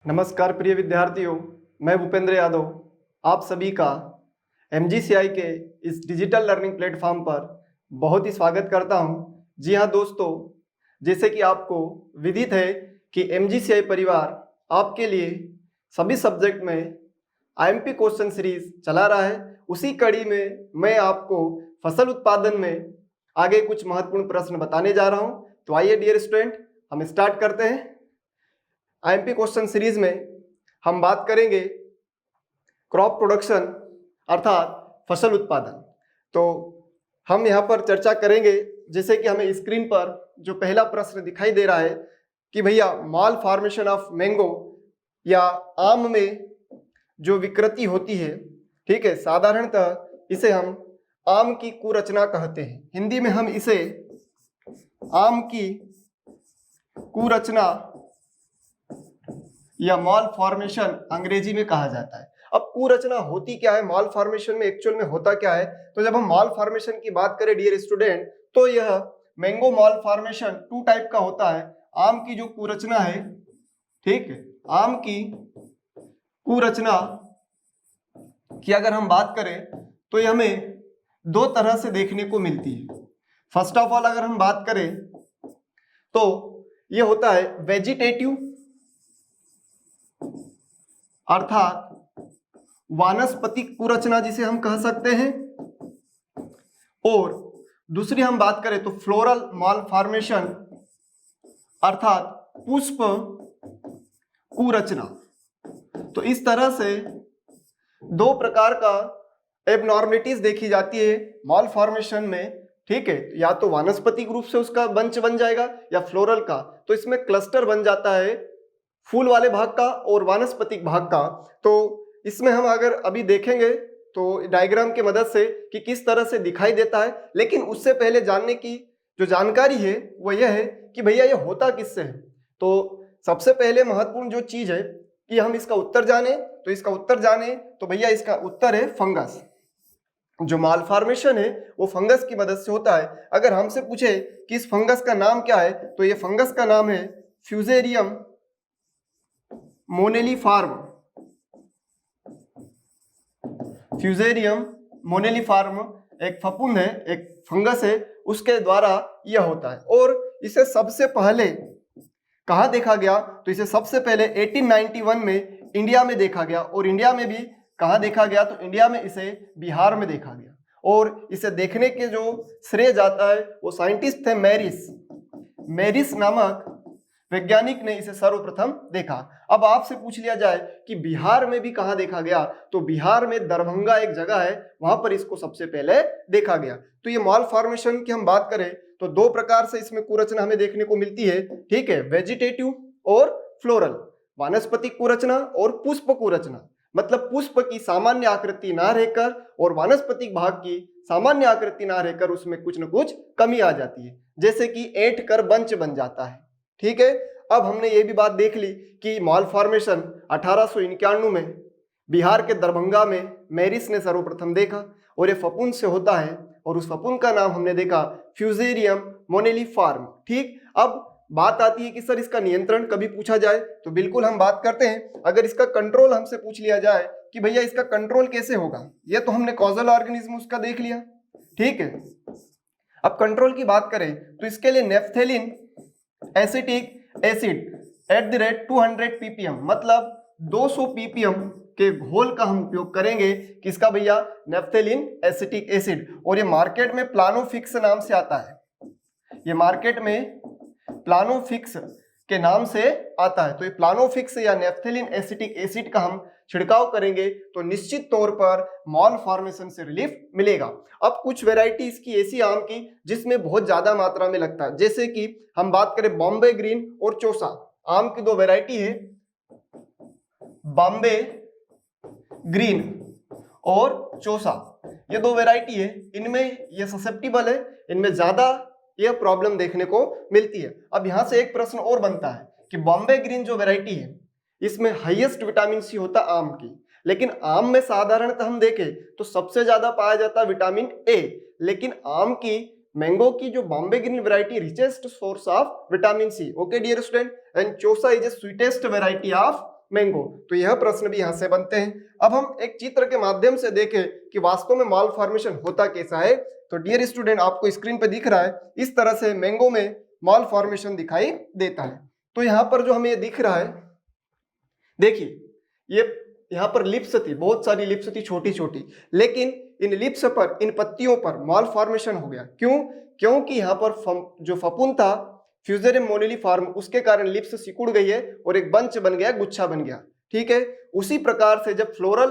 नमस्कार प्रिय विद्यार्थियों, मैं भूपेंद्र यादव आप सभी का MGCI के इस डिजिटल लर्निंग प्लेटफॉर्म पर बहुत ही स्वागत करता हूं। जी हां दोस्तों, जैसे कि आपको विदित है कि MGCI परिवार आपके लिए सभी सब्जेक्ट में IMP क्वेश्चन सीरीज चला रहा है। उसी कड़ी में मैं आपको फसल उत्पादन में आगे कुछ महत्वपूर्ण प्रश्न बताने जा रहा हूं। तो आइए डियर स्टूडेंट, हम स्टार्ट करते हैं। IMP क्वेश्चन सीरीज में हम बात करेंगे क्रॉप प्रोडक्शन अर्थात फसल उत्पादन। तो हम यहाँ पर चर्चा करेंगे, जैसे कि हमें स्क्रीन पर जो पहला प्रश्न दिखाई दे रहा है कि भैया माल फॉर्मेशन ऑफ मैंगो या आम में जो विकृति होती है, ठीक है, साधारणतः इसे हम आम की कुरचना कहते हैं। हिंदी में हम इसे आम की कुरचना या माल फॉर्मेशन अंग्रेजी में कहा जाता है। अब कुरचना होती क्या है, माल फॉर्मेशन में एक्चुअल में होता क्या है? तो जब हम माल फॉर्मेशन की बात करें डियर स्टूडेंट, तो यह mango malformation two type का होता है। आम की जो कुरचना है, ठीक है, आम की कुरचना की अगर हम बात करें तो यह हमें दो तरह से देखने को मिलती है। फर्स्ट ऑफ ऑल अगर हम बात करें तो यह होता है वेजिटेटिव अर्थात वानस्पतिक कुरचना जिसे हम कह सकते हैं, और दूसरी हम बात करें तो फ्लोरल माल फॉर्मेशन अर्थात पुष्प कुरचना। तो इस तरह से दो प्रकार का एबनॉर्मलिटीज देखी जाती है माल फॉर्मेशन में, ठीक है। या तो वानस्पतिक रूप से उसका बंच बन जाएगा या फ्लोरल का, तो इसमें क्लस्टर बन जाता है फूल वाले भाग का और वानस्पतिक भाग का। तो इसमें हम अगर अभी देखेंगे तो डायग्राम की मदद से कि किस तरह से दिखाई देता है, लेकिन उससे पहले जानने की जो जानकारी है वो यह है कि भैया ये होता किससे है। तो सबसे पहले महत्वपूर्ण जो चीज है कि हम इसका उत्तर जाने, तो इसका उत्तर जाने तो भैया इसका उत्तर है फंगस। जो माल फॉर्मेशन है वो फंगस की मदद से होता है। अगर हमसे पूछे कि इस फंगस का नाम क्या है, तो ये फंगस का नाम है फ्यूजेरियम मोनेलिफार्म। फ्यूजेरियम मोनेलिफार्म एक फफूंद है, एक फंगस है, उसके द्वारा यह होता है। और इसे सबसे पहले कहाँ देखा गया? तो इसे सबसे पहले 1891 में इंडिया में देखा गया। और इंडिया में भी कहाँ देखा गया? तो इंडिया में इसे बिहार में देखा गया। और इसे देखने के जो श्रेय जाता है वो साइंटिस्ट थे मेरिस नामक वैज्ञानिक ने इसे सर्वप्रथम देखा। अब आपसे पूछ लिया जाए कि बिहार में भी कहाँ देखा गया, तो बिहार में दरभंगा एक जगह है, वहां पर इसको सबसे पहले देखा गया। तो ये माल फॉर्मेशन की हम बात करें तो दो प्रकार से इसमें कुरचना हमें देखने को मिलती है, ठीक है, वेजिटेटिव और फ्लोरल, वानस्पतिक कुरचना और पुष्प कुरचना। मतलब पुष्प की सामान्य आकृति ना रहकर और वानस्पतिक भाग की सामान्य आकृति ना रहकर उसमें कुछ न कुछ कमी आ जाती है, जैसे कि ऐंठ कर बंच बन जाता है, ठीक है। अब हमने ये भी बात देख ली कि माल फॉर्मेशन 1891 में बिहार के दरभंगा में मेरिस ने सर्वप्रथम देखा और ये फफूंद से होता है, और उस फफूंद का नाम हमने देखा फ्यूजेरियम मोनेलिफार्म, ठीक। अब बात आती है कि सर इसका नियंत्रण कभी पूछा जाए, तो बिल्कुल हम बात करते हैं। अगर इसका कंट्रोल हमसे पूछ लिया जाए कि भैया इसका कंट्रोल कैसे होगा, ये तो हमने कॉजल ऑर्गेनिज्म उसका देख लिया, ठीक है। अब कंट्रोल की बात करें तो इसके लिए नेफ्थेलिन एसिटिक एसिड @ 200 ppm मतलब 200 ppm के घोल का हम उपयोग करेंगे। किसका भैया? नेफ्थेलिन एसिटिक एसिड। और ये मार्केट में प्लानोफिक्स नाम से आता है, ये मार्केट में प्लानोफिक्स के नाम से आता है। तो ये प्लानोफिक्स या नेफ्थेलिन एसिटिक एसिड का हम छिड़काव करेंगे तो निश्चित तौर पर माल फॉर्मेशन से रिलीफ मिलेगा। अब कुछ वैरायटी इसकी ऐसी आम की जिसमें बहुत ज्यादा मात्रा में लगता है, जैसे कि हम बात करें बॉम्बे ग्रीन और चोसा, आम की दो वैरायटी है, बॉम्बे ग्रीन और चोसा, ये दो वैरायटी है। इनमें ये ससेप्टिबल है, इनमें ज्यादा यह प्रॉब्लम देखने को मिलती है। अब यहां से एक प्रश्न और बनता है कि बॉम्बे ग्रीन जो वैरायटी है इसमें हाईएस्ट विटामिन सी होता आम की, लेकिन आम में साधारणतः हम देखें तो सबसे ज्यादा पाया जाता है विटामिन ए, लेकिन आम की मैंगो की जो Bombay green variety richest source of vitamin C. Okay dear student, and Chausa is a sweetest variety of mango. तो यह प्रश्न भी यहाँ से बनते हैं। अब हम एक चित्र के माध्यम से देखें कि वास्तव में माल फॉर्मेशन होता कैसा है। तो डियर स्टूडेंट, आपको स्क्रीन पे दिख रहा है, इस तरह से मैंगो में माल फॉर्मेशन दिखाई देता है। तो यहाँ पर जो हमें ये दिख रहा है, देखिए ये यहाँ पर लिप्स थी, बहुत सारी लिप्स थी छोटी छोटी, लेकिन इन लिप्स पर, इन पत्तियों पर माल फॉर्मेशन हो गया। क्यों? क्योंकि यहाँ पर जो फपून था फ्यूजेरियम मोनेलिफॉर्म, उसके कारण लिप्स सिकुड़ गई है और एक बंच बन गया, गुच्छा बन गया। ठीक है, उसी प्रकार से जब फ्लोरल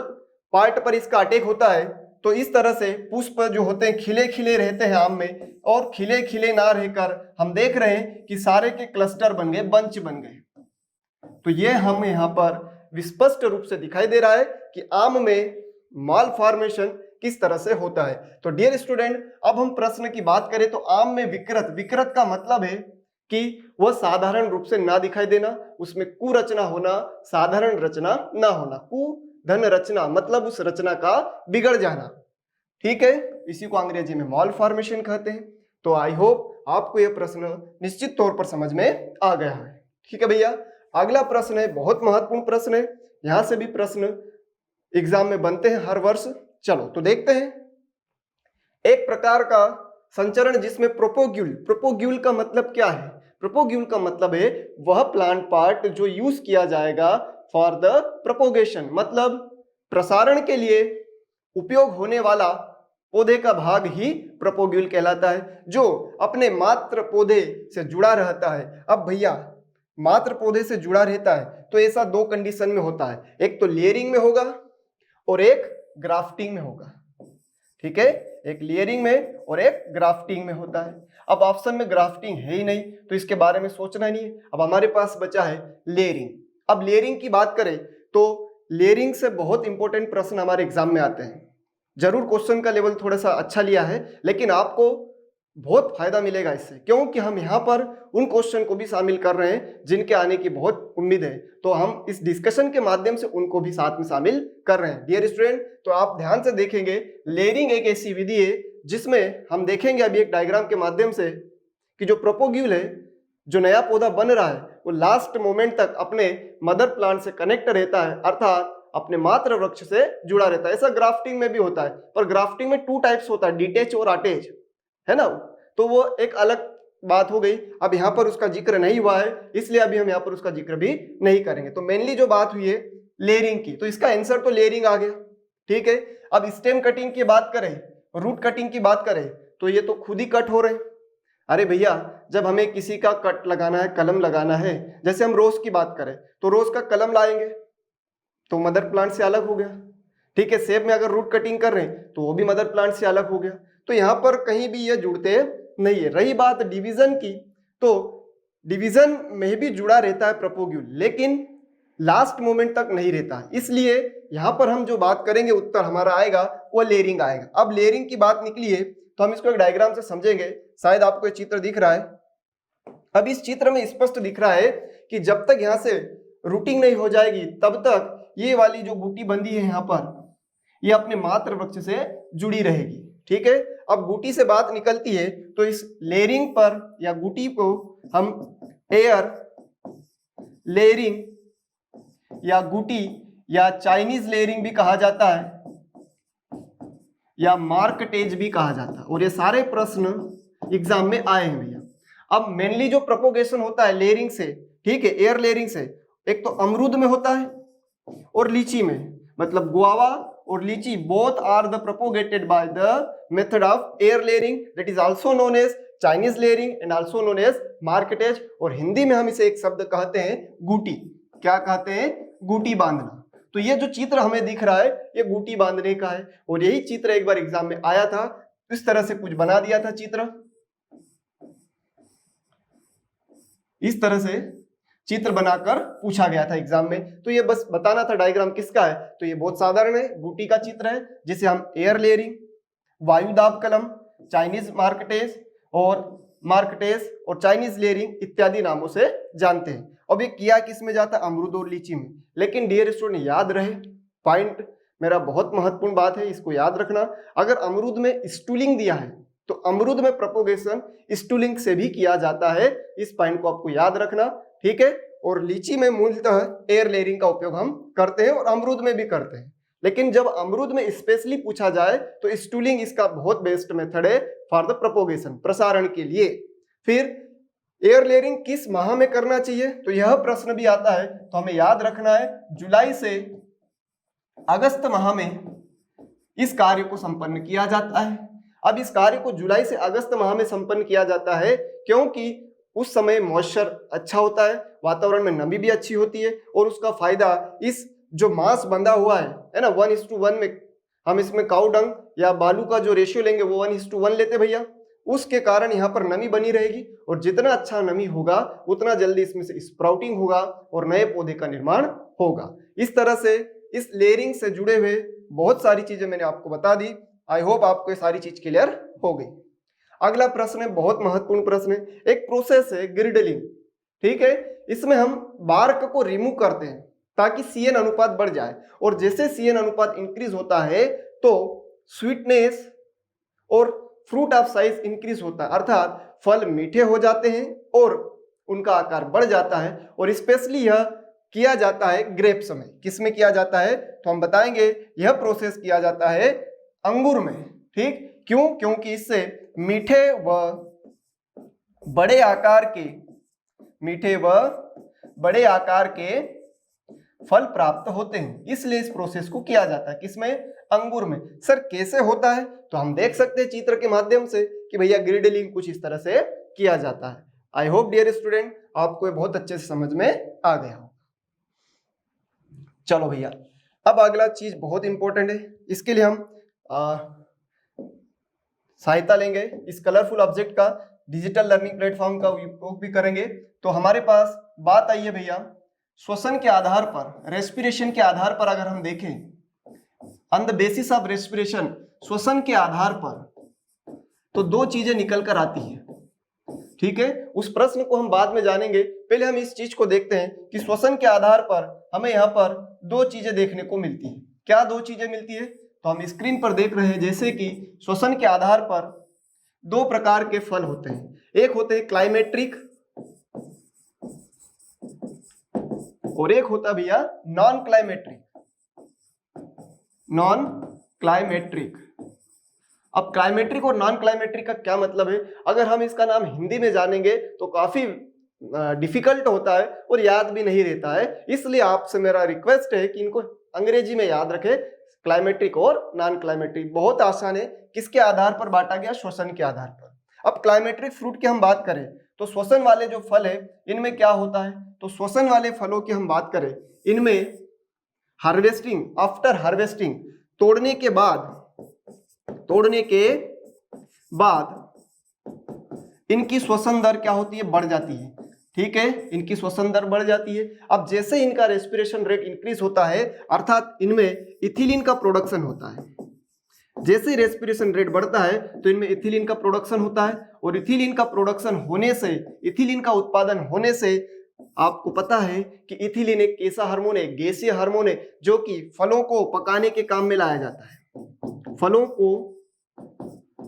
पार्ट पर इसका अटैक होता है तो इस तरह से पुष्प जो होते हैं खिले खिले रहते हैं आम में, और खिले खिले ना रहकर हम देख रहे हैं कि सारे के क्लस्टर बन गए, बंच बन गए। तो ये हमें यहाँ पर विस्पष्ट रूप से दिखाई दे रहा है कि आम में माल फॉर्मेशन किस तरह से होता है। तो डियर स्टूडेंट, अब हम प्रश्न की बात करें तो आम में विकृत, विकृत का मतलब है कि वह साधारण रूप से ना दिखाई देना, उसमें कुरचना होना, साधारण रचना ना होना। कु धन रचना मतलब उस रचना का बिगड़ जाना। ठीक है, इसी को अंग्रेजी में माल फॉर्मेशन कहते हैं। तो आई होप आपको यह प्रश्न निश्चित तौर पर समझ में आ गया है। ठीक है भैया, अगला प्रश्न है, बहुत महत्वपूर्ण प्रश्न है, यहां से भी प्रश्न एग्जाम में बनते हैं हर वर्ष। चलो तो देखते हैं। एक प्रकार का संचरण जिसमें प्रोपोग्यूल, प्रोपोग्यूल का मतलब क्या है? प्रोपोग्यूल का मतलब है वह प्लांट पार्ट जो यूज किया जाएगा फॉर द प्रोपोगेशन, मतलब प्रसारण के लिए उपयोग होने वाला पौधे का भाग ही प्रोपोग्यूल कहलाता है, जो अपने मात्र पौधे से जुड़ा रहता है। अब भैया मात्र पौधे से जुड़ा रहता है तो ऐसा दो कंडीशन में होता है, एक तो लेयरिंग में होगा और एक ग्राफ्टिंग में होगा। ठीक है, एक लेयरिंग में और एक ग्राफ्टिंग में होता है। अब ऑप्शन में ग्राफ्टिंग है ही नहीं तो इसके बारे में सोचना ही नहीं है। अब हमारे पास बचा है लेयरिंग। अब लेयरिंग की बात करें तो लेयरिंग से बहुत इंपॉर्टेंट प्रश्न हमारे एग्जाम में आते हैं। जरूर क्वेश्चन का लेवल थोड़ा सा अच्छा लिया है, लेकिन आपको बहुत फायदा मिलेगा इससे, क्योंकि हम यहाँ पर उन क्वेश्चन को भी शामिल कर रहे हैं जिनके आने की बहुत उम्मीद है। तो हम इस डिस्कशन के माध्यम से उनको भी साथ में शामिल कर रहे हैं। डियर स्टूडेंट, तो आप ध्यान से देखेंगे, लेयरिंग एक ऐसी विधि है जिसमें हम देखेंगे अभी एक डायग्राम के माध्यम से कि जो प्रोपोग्यूल है, जो नया पौधा बन रहा है, वो लास्ट मोमेंट तक अपने मदर प्लांट से कनेक्ट रहता है, अर्थात अपने मात्र वृक्ष से जुड़ा रहता है। ऐसा ग्राफ्टिंग में भी होता है, पर ग्राफ्टिंग में 2 टाइप्स होता है, डिटेच और अटैच, है ना। तो वो एक अलग बात हो गई। अब यहाँ पर उसका जिक्र नहीं हुआ है, इसलिए अभी हम यहाँ पर उसका जिक्र भी नहीं करेंगे। तो मेनली जो बात हुई है लेयरिंग की, तो इसका आंसर तो लेयरिंग आ गया। ठीक है, अब स्टेम कटिंग की बात करें, रूट कटिंग की बात करें, तो ये तो खुद ही कट हो रहे हैं। अरे भैया, जब हमें किसी का कट लगाना है, कलम लगाना है, जैसे हम रोज की बात करें तो रोज का कलम लाएंगे तो मदर प्लांट से अलग हो गया। ठीक है, सेब में अगर रूट कटिंग कर रहे हैं तो वो भी मदर प्लांट से अलग हो गया। तो यहाँ पर कहीं भी ये जुड़ते नहीं है। रही बात डिवीजन की, तो डिवीजन में भी जुड़ा रहता है प्रोपोग्यूल, लेकिन लास्ट मोमेंट तक नहीं रहता। इसलिए यहाँ पर हम जो बात करेंगे, उत्तर हमारा आएगा वो लेयरिंग आएगा। अब लेयरिंग की बात निकली है तो हम इसको एक डायग्राम से समझेंगे। शायद आपको ये चित्र दिख रहा है। अब इस चित्र में स्पष्ट दिख रहा है कि जब तक यहाँ से रूटिंग नहीं हो जाएगी तब तक ये वाली जो बूटी बंधी है यहाँ पर, ये अपने मात्र वृक्ष से जुड़ी रहेगी। ठीक है, अब गुटी से बात निकलती है तो इस लेयरिंग पर या गुटी को हम एयर लेयरिंग या गुटी या चाइनीज लेयरिंग भी कहा जाता है या मार्कटेज भी कहा जाता है, और ये सारे प्रश्न एग्जाम में आए हैं भैया। अब मेनली जो प्रोपोगेशन होता है लेयरिंग से, ठीक है, एयर लेयरिंग से, एक तो अमरूद में होता है और लीची में, मतलब गुआवा और lychee both are the propagated by the method of air layering, that is also known as Chinese layering and also known as marcottage. और हिंदी में हम इसे एक शब्द कहते हैं गुटी। क्या कहते हैं? गुटी बांधना। तो ये जो चित्र हमें दिख रहा है ये गुटी बांधने का है, और यही चित्र एक बार एग्जाम में आया था। इस तरह से कुछ बना दिया था चित्र, इस तरह से चित्र बनाकर पूछा गया था एग्जाम में। तो ये बस बताना था डायग्राम किसका है। तो ये बहुत साधारण है, बूटी का चित्र है जिसे हम एयर लेयरिंग, वायुदाब कलम, चाइनीज मार्केटेज और चाइनीज लेयरिंग इत्यादि नामों से जानते हैं। अब ये किया किस में जाता है? अमरूद और लीची में। लेकिन डियर स्टूडेंट याद रहे, पॉइंट मेरा बहुत महत्वपूर्ण बात है, इसको याद रखना। अगर अमरूद में स्टूलिंग दिया है तो अमरूद में प्रोपोगेशन स्टूलिंग से भी किया जाता है। इस पॉइंट को आपको याद रखना, ठीक है। और लीची में मूलतः एयर लेयरिंग का उपयोग हम करते हैं और अमरूद में भी करते हैं। लेकिन जब अमरूद में स्पेशली पूछा जाए तो स्टूलिंग इसका बहुत बेस्ट मेथड है फॉर द प्रोपोगेशन, प्रसारण के लिए। फिर एयर लेयरिंग किस माह में करना चाहिए, तो यह प्रश्न भी आता है, तो हमें याद रखना है जुलाई से अगस्त माह में इस कार्य को संपन्न किया जाता है। अब इस कार्य को जुलाई से अगस्त माह में संपन्न किया जाता है क्योंकि उस समय मॉइस्चर अच्छा होता है, वातावरण में नमी भी अच्छी होती है और उसका फायदा इस जो मांस बंधा हुआ है ना 1:1 में, हम इसमें काऊ डंग या बालू का जो रेशियो लेंगे वो 1:1 लेते भैया, उसके कारण यहाँ पर नमी बनी रहेगी और जितना अच्छा नमी होगा उतना जल्दी इसमें से स्प्राउटिंग होगा और नए पौधे का निर्माण होगा। इस तरह से इस लेयरिंग से जुड़े हुए बहुत सारी चीजें मैंने आपको बता दी। आई होप आपको ये सारी चीज क्लियर हो गई। अगला प्रश्न है, बहुत महत्वपूर्ण प्रश्न है, एक प्रोसेस है गिरडलिंग, ठीक है। इसमें हम बार्क को रिमूव करते हैं ताकि CN अनुपात बढ़ जाए और जैसे CN अनुपात इंक्रीज होता है तो स्वीटनेस और फ्रूट ऑफ साइज इंक्रीज होता है, अर्थात फल मीठे हो जाते हैं और उनका आकार बढ़ जाता है। और स्पेशली यह किया जाता है ग्रेप्स में। किस में किया जाता है, तो हम बताएंगे यह प्रोसेस किया जाता है अंगूर में, ठीक। क्यों, क्योंकि इससे मीठे व बड़े आकार के फल प्राप्त होते हैं, इसलिए इस प्रोसेस को किया जाता है। किसमें, अंगूर में। सर कैसे होता है, तो हम देख सकते हैं चित्र के माध्यम से कि भैया गिरडलिंग कुछ इस तरह से किया जाता है। आई होप डियर स्टूडेंट आपको ये बहुत अच्छे से समझ में आ गया हो। चलो भैया, अब अगला चीज बहुत इंपॉर्टेंट है, इसके लिए हम सहायता लेंगे इस कलरफुल ऑब्जेक्ट का, डिजिटल लर्निंग प्लेटफॉर्म का उपयोग भी करेंगे। तो हमारे पास बात आई है भैया, श्वसन के आधार पर, रेस्पिरेशन के आधार पर अगर हम देखें, on the basis of respiration, श्वसन के आधार पर, तो दो चीजें निकल कर आती है, ठीक है। उस प्रश्न को हम बाद में जानेंगे, पहले हम इस चीज को देखते हैं कि श्वसन के आधार पर हमें यहाँ पर दो चीजें देखने को मिलती है। क्या दो चीजें मिलती है, तो हम स्क्रीन पर देख रहे हैं जैसे कि श्वसन के आधार पर दो प्रकार के फल होते हैं, एक होते हैं क्लाइमेट्रिक और एक होता भैया नॉन क्लाइमेट्रिक। अब क्लाइमेट्रिक और नॉन क्लाइमेट्रिक का क्या मतलब है, अगर हम इसका नाम हिंदी में जानेंगे तो काफी डिफिकल्ट होता है और याद भी नहीं रहता है, इसलिए आपसे मेरा रिक्वेस्ट है कि इनको अंग्रेजी में याद रखें, क्लाइमेट्रिक और नॉन क्लाइमेट्रिक। बहुत आसान है, किसके आधार पर बांटा गया, श्वसन के आधार पर। अब क्लाइमेट्रिक फ्रूट की हम बात करें तो श्वसन वाले जो फल है इनमें क्या होता है, तो श्वसन वाले फलों की हम बात करें, इनमें हार्वेस्टिंग, आफ्टर हार्वेस्टिंग, तोड़ने के बाद इनकी श्वसन दर क्या होती है, बढ़ जाती है, ठीक है। इनकी श्वसन दर बढ़ जाती है। अब जैसे इनका रेस्पिरेशन रेट इंक्रीज होता है, अर्थात इनमें इथिलीन का प्रोडक्शन होता है, जैसे रेस्पिरेशन रेट बढ़ता है तो इनमें इथिलीन का प्रोडक्शन होता है और इथिलीन का प्रोडक्शन होने से, इथिलीन का उत्पादन होने से, आपको पता है कि इथिलीन एक कैसा हार्मोन है, गैसीय हार्मोन है, जो कि फलों को पकाने के काम में लाया जाता है, फलों को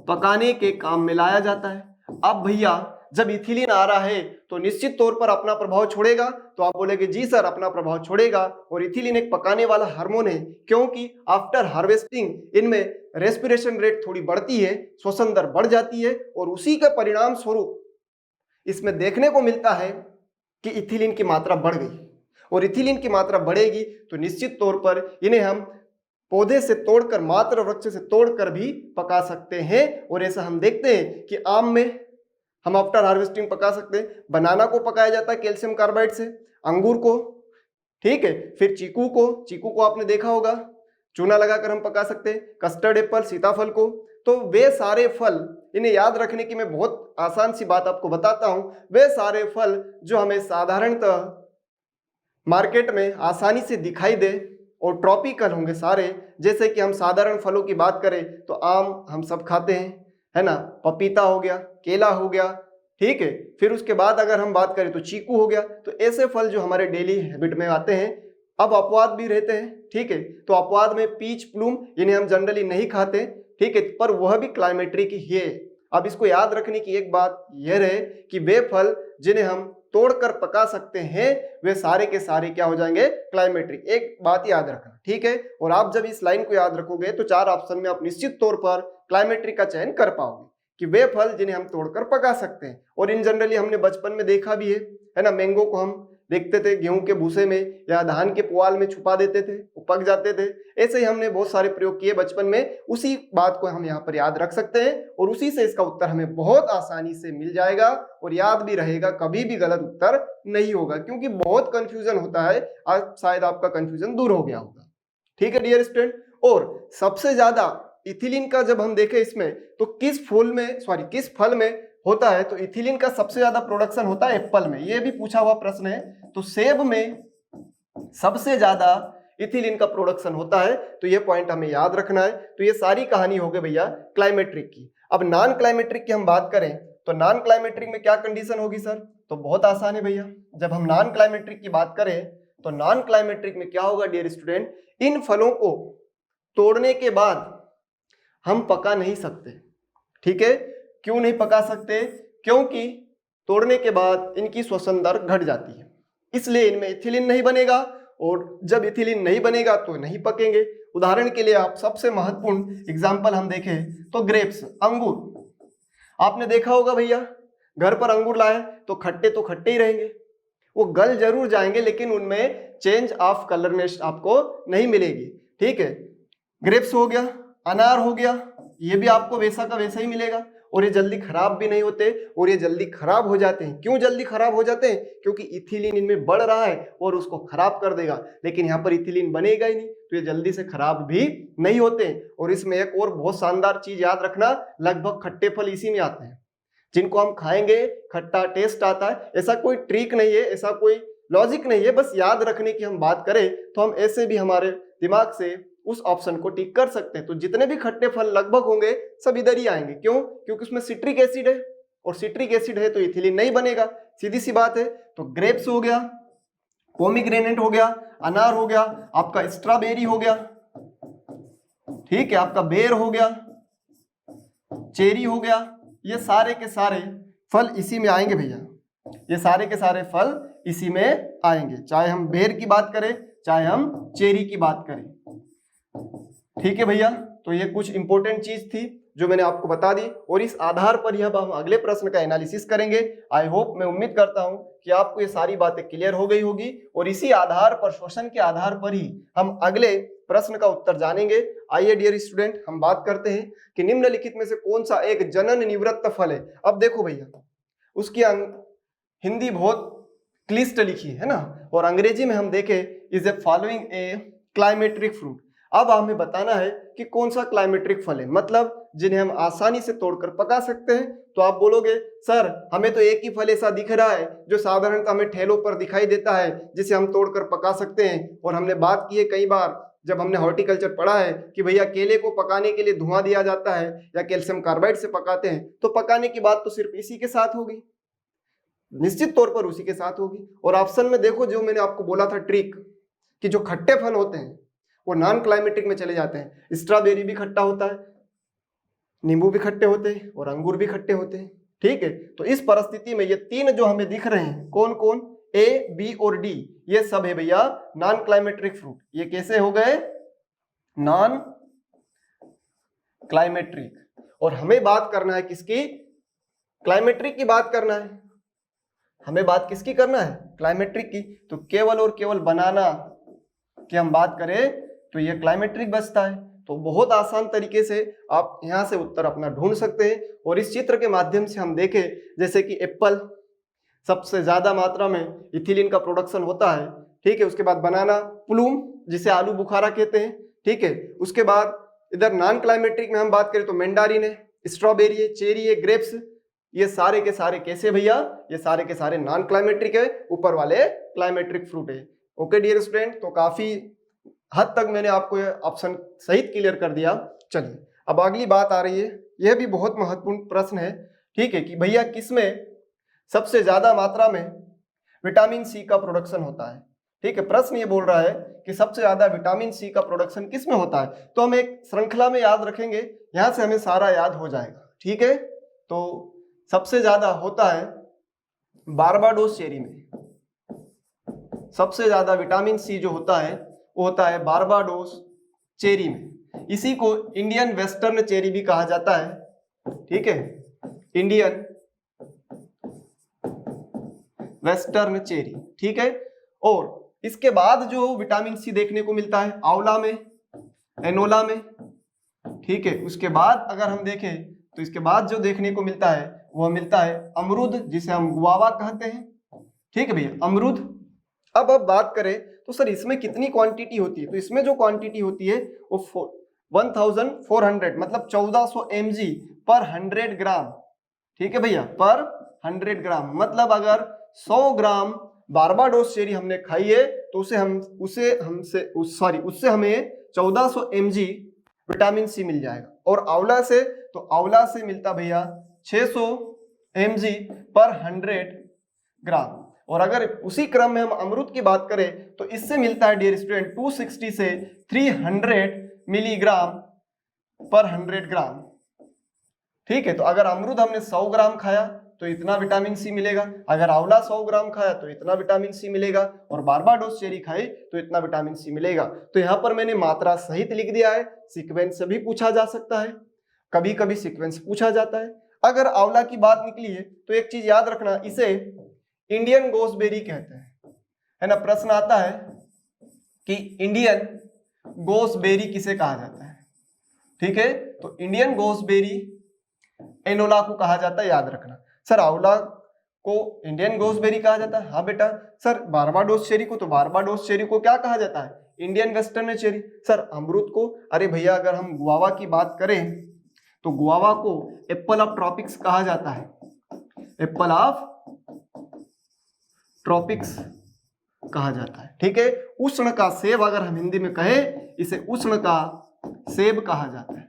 पकाने के काम में लाया जाता है। अब भैया जब इथिलीन आ रहा है तो निश्चित तौर पर अपना प्रभाव छोड़ेगा, तो आप बोलेंगे जी सर अपना प्रभाव छोड़ेगा, और इथिलीन एक पकाने वाला हार्मोन है, क्योंकि आफ्टर हार्वेस्टिंग इनमें रेस्पिरेशन रेट थोड़ी बढ़ती है, श्वसन दर बढ़ जाती है और उसी के परिणाम स्वरूप इसमें देखने को मिलता है कि इथिलीन की मात्रा बढ़ गई, और इथिलीन की मात्रा बढ़ेगी तो निश्चित तौर पर इन्हें हम पौधे से तोड़कर, मात्र वृक्ष से तोड़कर भी पका सकते हैं। और ऐसा हम देखते हैं कि आम में हम आफ्टर हार्वेस्टिंग पका सकते हैं, बनाना को पकाया जाता है कैल्शियम कार्बाइड से, अंगूर को, ठीक है, फिर चीकू को आपने देखा होगा, चूना लगाकर हम पका सकते हैं, कस्टर्ड एप्पल, सीताफल को। तो वे सारे फल, इन्हें याद रखने की मैं बहुत आसान सी बात आपको बताता हूं, वे सारे फल जो हमें साधारणतः मार्केट में आसानी से दिखाई दे और ट्रॉपिकल होंगे सारे, जैसे कि हम साधारण फलों की बात करें तो आम हम सब खाते हैं, है ना, पपीता हो गया, केला हो गया, ठीक है, फिर उसके बाद अगर हम बात करें तो चीकू हो गया। तो ऐसे फल जो हमारे डेली हैबिट में आते हैं। अब अपवाद भी रहते हैं, ठीक है, तो अपवाद में पीच, प्लूम, इन्हें हम जनरली नहीं खाते, ठीक है, पर वह भी क्लाइमेट्रिक ही है। अब इसको याद रखने की एक बात यह रहे कि वे फल जिन्हें हम तोड़कर पका सकते हैं वे सारे के सारे क्या हो जाएंगे, क्लाइमेट्रिक। एक बात याद रखना, ठीक है। और आप जब इस लाइन को याद रखोगे तो 4 ऑप्शन में आप निश्चित तौर पर क्लाइमेट्रिक का चयन कर पाओगे कि वे फल जिन्हें हम तोड़कर पका सकते हैं। और इन जनरली हमने बचपन में देखा भी है ना, मैंगो को हम देखते थे गेहूं के भूसे में या धान के पुआल में छुपा देते थे, वो पक जाते थे। ऐसे ही हमने बहुत सारे प्रयोग किए बचपन में, उसी बात को हम यहाँ पर याद रख सकते हैं और उसी से इसका उत्तर हमें बहुत आसानी से मिल जाएगा और याद भी रहेगा, कभी भी गलत उत्तर नहीं होगा, क्योंकि बहुत कंफ्यूजन होता है। आज शायद आपका कंफ्यूजन दूर हो गया होगा, ठीक है डियर स्टूडेंट। और सबसे ज्यादा इथिलीन का जब हम देखें इसमें तो किस फल में होता है, तो इथिलीन का सबसे ज्यादा प्रोडक्शन होता है एप्पल में। ये भी पूछा हुआ प्रश्न है, तो सेब में सबसे ज्यादा इथिलीन का प्रोडक्शन होता है, तो ये पॉइंट हमें याद रखना है। तो ये सारी कहानी हो गई भैया क्लाइमेट्रिक की। अब नॉन क्लाइमेट्रिक की हम बात करें तो नॉन क्लाइमेट्रिक में क्या कंडीशन होगी सर, तो बहुत आसान है भैया। जब हम नॉन क्लाइमेट्रिक की बात करें तो नॉन क्लाइमेट्रिक में क्या होगा डियर स्टूडेंट, इन फलों को तोड़ने के बाद हम पका नहीं सकते, ठीक है। क्यों नहीं पका सकते, क्योंकि तोड़ने के बाद इनकी श्वसन दर घट जाती है, इसलिए इनमें इथिलीन नहीं बनेगा, और जब इथिलीन नहीं बनेगा तो नहीं पकेंगे। उदाहरण के लिए आप सबसे महत्वपूर्ण एग्जाम्पल हम देखें तो ग्रेप्स, अंगूर। आपने देखा होगा भैया, घर पर अंगूर लाए तो खट्टे ही रहेंगे, वो गल जरूर जाएंगे लेकिन उनमें चेंज ऑफ कलरनेस आपको नहीं मिलेगी, ठीक है। ग्रेप्स हो गया, अनार हो गया, ये भी आपको वैसा का वैसा ही मिलेगा, और ये जल्दी खराब भी नहीं होते, और ये जल्दी खराब हो जाते हैं। क्यों जल्दी खराब हो जाते हैं, क्योंकि इथिलीन इनमें बढ़ रहा है और उसको खराब कर देगा, लेकिन यहाँ पर इथिलीन बनेगा ही नहीं, तो ये जल्दी से खराब भी नहीं होते। और इसमें एक और बहुत शानदार चीज याद रखना, लगभग खट्टे फल इसी में आते हैं, जिनको हम खाएंगे खट्टा टेस्ट आता है। ऐसा कोई ट्रिक नहीं है, ऐसा कोई लॉजिक नहीं है, बस याद रखने की हम बात करें तो हम ऐसे भी हमारे दिमाग से उस ऑप्शन को टिक कर सकते हैं। तो जितने भी खट्टे फल लगभग होंगे सब इधर ही आएंगे। क्यों, क्योंकि उसमें सिट्रिक एसिड है, और सिट्रिक एसिड है तो इथिलीन नहीं बनेगा, सीधी सी बात है। तो ग्रेप्स हो गया, पोमीग्रेनेट हो गया, अनार हो गया, आपका स्ट्रॉबेरी हो गया, ठीक है, आपका बेर हो गया, चेरी हो गया, ये सारे के सारे फल इसी में आएंगे भैया, ये सारे के सारे फल इसी में आएंगे, चाहे हम बेर की बात करें चाहे हम चेरी की बात करें, ठीक है भैया। तो ये कुछ इंपॉर्टेंट चीज थी जो मैंने आपको बता दी, और इस आधार पर ही अब हम अगले प्रश्न का एनालिसिस करेंगे। आई होप, मैं उम्मीद करता हूं कि आपको ये सारी बातें क्लियर हो गई होगी, और इसी आधार पर, श्वसन के आधार पर ही हम अगले प्रश्न का उत्तर जानेंगे। आइए डियर स्टूडेंट, हम बात करते हैं कि निम्नलिखित में से कौन सा एक जनन निवृत्त फल है। अब देखो भैया, उसकी हिंदी बहुत क्लिष्ट लिखी है ना, और अंग्रेजी में हम देखें is a following A climacteric fruit. अब हमें बताना है कि कौन सा क्लाइमेट्रिक फल है, मतलब जिन्हें हम आसानी से तोड़कर पका सकते हैं। तो आप बोलोगे सर हमें तो एक ही फल ऐसा दिख रहा है जो साधारणतः हमें ठेलों पर दिखाई देता है, जिसे हम तोड़कर पका सकते हैं। और हमने बात की है कई बार जब हमने हॉर्टिकल्चर पढ़ा है कि भैया केले को पकाने के लिए धुआं दिया जाता है या कैल्शियम कार्बाइड से पकाते हैं, तो पकाने की बात तो सिर्फ इसी के साथ होगी, निश्चित तौर पर उसी के साथ होगी। और ऑप्शन में देखो, जो मैंने आपको बोला था ट्रिक, कि जो खट्टे फल होते हैं वो नॉन क्लाइमेटिक में चले जाते हैं। स्ट्रॉबेरी भी खट्टा होता है, नींबू भी खट्टे होते हैं, और अंगूर भी खट्टे होते हैं, ठीक है। तो इस परिस्थिति में ये तीन जो हमें दिख रहे हैं, कौन कौन, ए, बी और डी, ये सब है भैया नॉन क्लाइमेट्रिक फ्रूट। ये कैसे हो गए, नॉन क्लाइमेट्रिक। और हमें बात करना है किसकी, क्लाइमेट्रिक की बात करना है। हमें बात किसकी करना है, क्लाइमेट्रिक की। तो केवल और केवल बनाना की हम बात करें तो ये क्लाइमेट्रिक बचता है। तो बहुत आसान तरीके से आप यहां से उत्तर अपना ढूंढ सकते हैं। और इस चित्र के माध्यम से हम देखें, जैसे कि एप्पल सबसे ज्यादा मात्रा में इथिलीन का प्रोडक्शन होता है, ठीक है। उसके बाद बनाना, प्लूम जिसे आलू बुखारा कहते हैं, ठीक है। उसके बाद इधर नॉन क्लाइमेट्रिक में हम बात करें तो मैंडारिन है, स्ट्रॉबेरी है, चेरी है, ग्रेप्स, ये सारे के सारे कैसे भैया, ये सारे के सारे नॉन क्लाइमेट्रिक है, ऊपर वाले क्लाइमेट्रिक फ्रूट है। ओके डियर स्टूडेंट, तो काफी हद तक मैंने आपको ये ऑप्शन सहित क्लियर कर दिया। चलिए अब अगली बात आ रही है, यह भी बहुत महत्वपूर्ण प्रश्न है, ठीक है, कि भैया किसमें सबसे ज्यादा मात्रा में विटामिन सी का प्रोडक्शन होता है, ठीक है। प्रश्न ये बोल रहा है कि सबसे ज्यादा विटामिन सी का प्रोडक्शन किसमें होता है। तो हम एक श्रृंखला में याद रखेंगे, यहां से हमें सारा याद हो जाएगा, ठीक है। तो सबसे ज्यादा होता है बारबाडोस चेरी में सबसे ज्यादा विटामिन सी जो होता है वो होता है बारबाडोस चेरी में। इसी को इंडियन वेस्टर्न चेरी भी कहा जाता है, ठीक है, इंडियन वेस्टर्न चेरी, ठीक है। और इसके बाद जो विटामिन सी देखने को मिलता है आंवला में, एनोला में, ठीक है। उसके बाद अगर हम देखें तो इसके बाद जो देखने को मिलता है वह मिलता है अमरूद, जिसे हम गुआवा कहते हैं, ठीक है भैया, अमरूद। अब बात करें तो सर इसमें कितनी क्वांटिटी होती है, तो इसमें जो क्वांटिटी होती है वो 1400 मतलब 1400 mg पर 100 ग्राम, ठीक है भैया, पर 100 ग्राम। मतलब अगर 100 ग्राम बारबाडोस चेरी हमने खाई है तो उससे हमें 1400 mg विटामिन सी मिल जाएगा। और आंवला से, तो आंवला से मिलता भैया 600 mg पर 100 ग्राम। और अगर उसी क्रम में हम अमरूद की बात करें तो इससे मिलता है डियर स्टूडेंट 260 से 300 मिलीग्राम पर 100 ग्राम, ठीक है। तो अगर अमरूद हमने 100 ग्राम खाया तो इतना विटामिन सी मिलेगा, अगर आंवला 100 ग्राम खाया तो इतना विटामिन सी मिलेगा, और बारबाडोस चेरी खाई तो इतना विटामिन सी मिलेगा। तो यहाँ पर मैंने मात्रा सहित लिख दिया है। सीक्वेंस से भी पूछा जा सकता है, कभी कभी सीक्वेंस पूछा जाता है। अगर आंवला की बात निकली है तो एक चीज याद रखना, इसे इंडियन गोसबेरी कहते हैं, है ना। प्रश्न आता है कि इंडियन गोसबेरी किसे कहा जाता है, ठीक है। तो इंडियन गोसबेरी एनोला को कहा जाता है, याद रखना। सर आंवला को इंडियन गोसबेरी कहा जाता है, हाँ बेटा। सर बारबाडोस चेरी को, तो बारबाडोस चेरी को क्या कहा जाता है, इंडियन वेस्टर्न चेरी। सर अमरूद को, अरे भैया अगर हम गुआवा की बात करें तो गुआवा को एप्पल ऑफ ट्रॉपिक्स कहा जाता है, एप्पल ऑफ ट्रॉपिक्स कहा जाता है, ठीक है। उष्ण का सेब अगर हम हिंदी में कहें, इसे उष्ण का सेब कहा जाता है,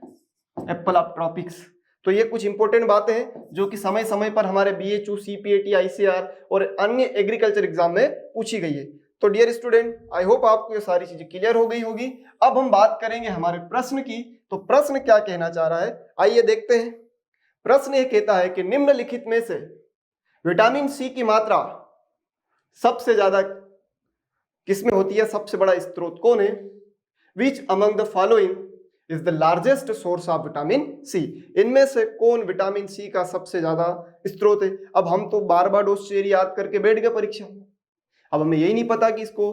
एप्पल ऑफ ट्रॉपिक्स। तो ये कुछ इंपॉर्टेंट बातें हैं जो कि समय समय पर हमारे BHU, CPAT, ICR और अन्य एग्रीकल्चर एग्जाम में पूछी गई है। तो डियर स्टूडेंट, आई होप आपको ये सारी चीजें क्लियर हो गई होगी। अब हम बात करेंगे हमारे प्रश्न की। तो प्रश्न क्या कहना चाह रहा है, आइए देखते हैं। प्रश्न ये कहता है कि निम्नलिखित में से विटामिन सी की मात्रा सबसे ज्यादा किसमें होती है, सबसे बड़ा स्रोत कौन है। Which among the following is the largest source of vitamin C, इनमें से कौन विटामिन सी का सबसे ज्यादा स्रोत है। अब हम तो बारबाडोस चेरी याद करके बैठ गए परीक्षा, अब हमें यही नहीं पता कि इसको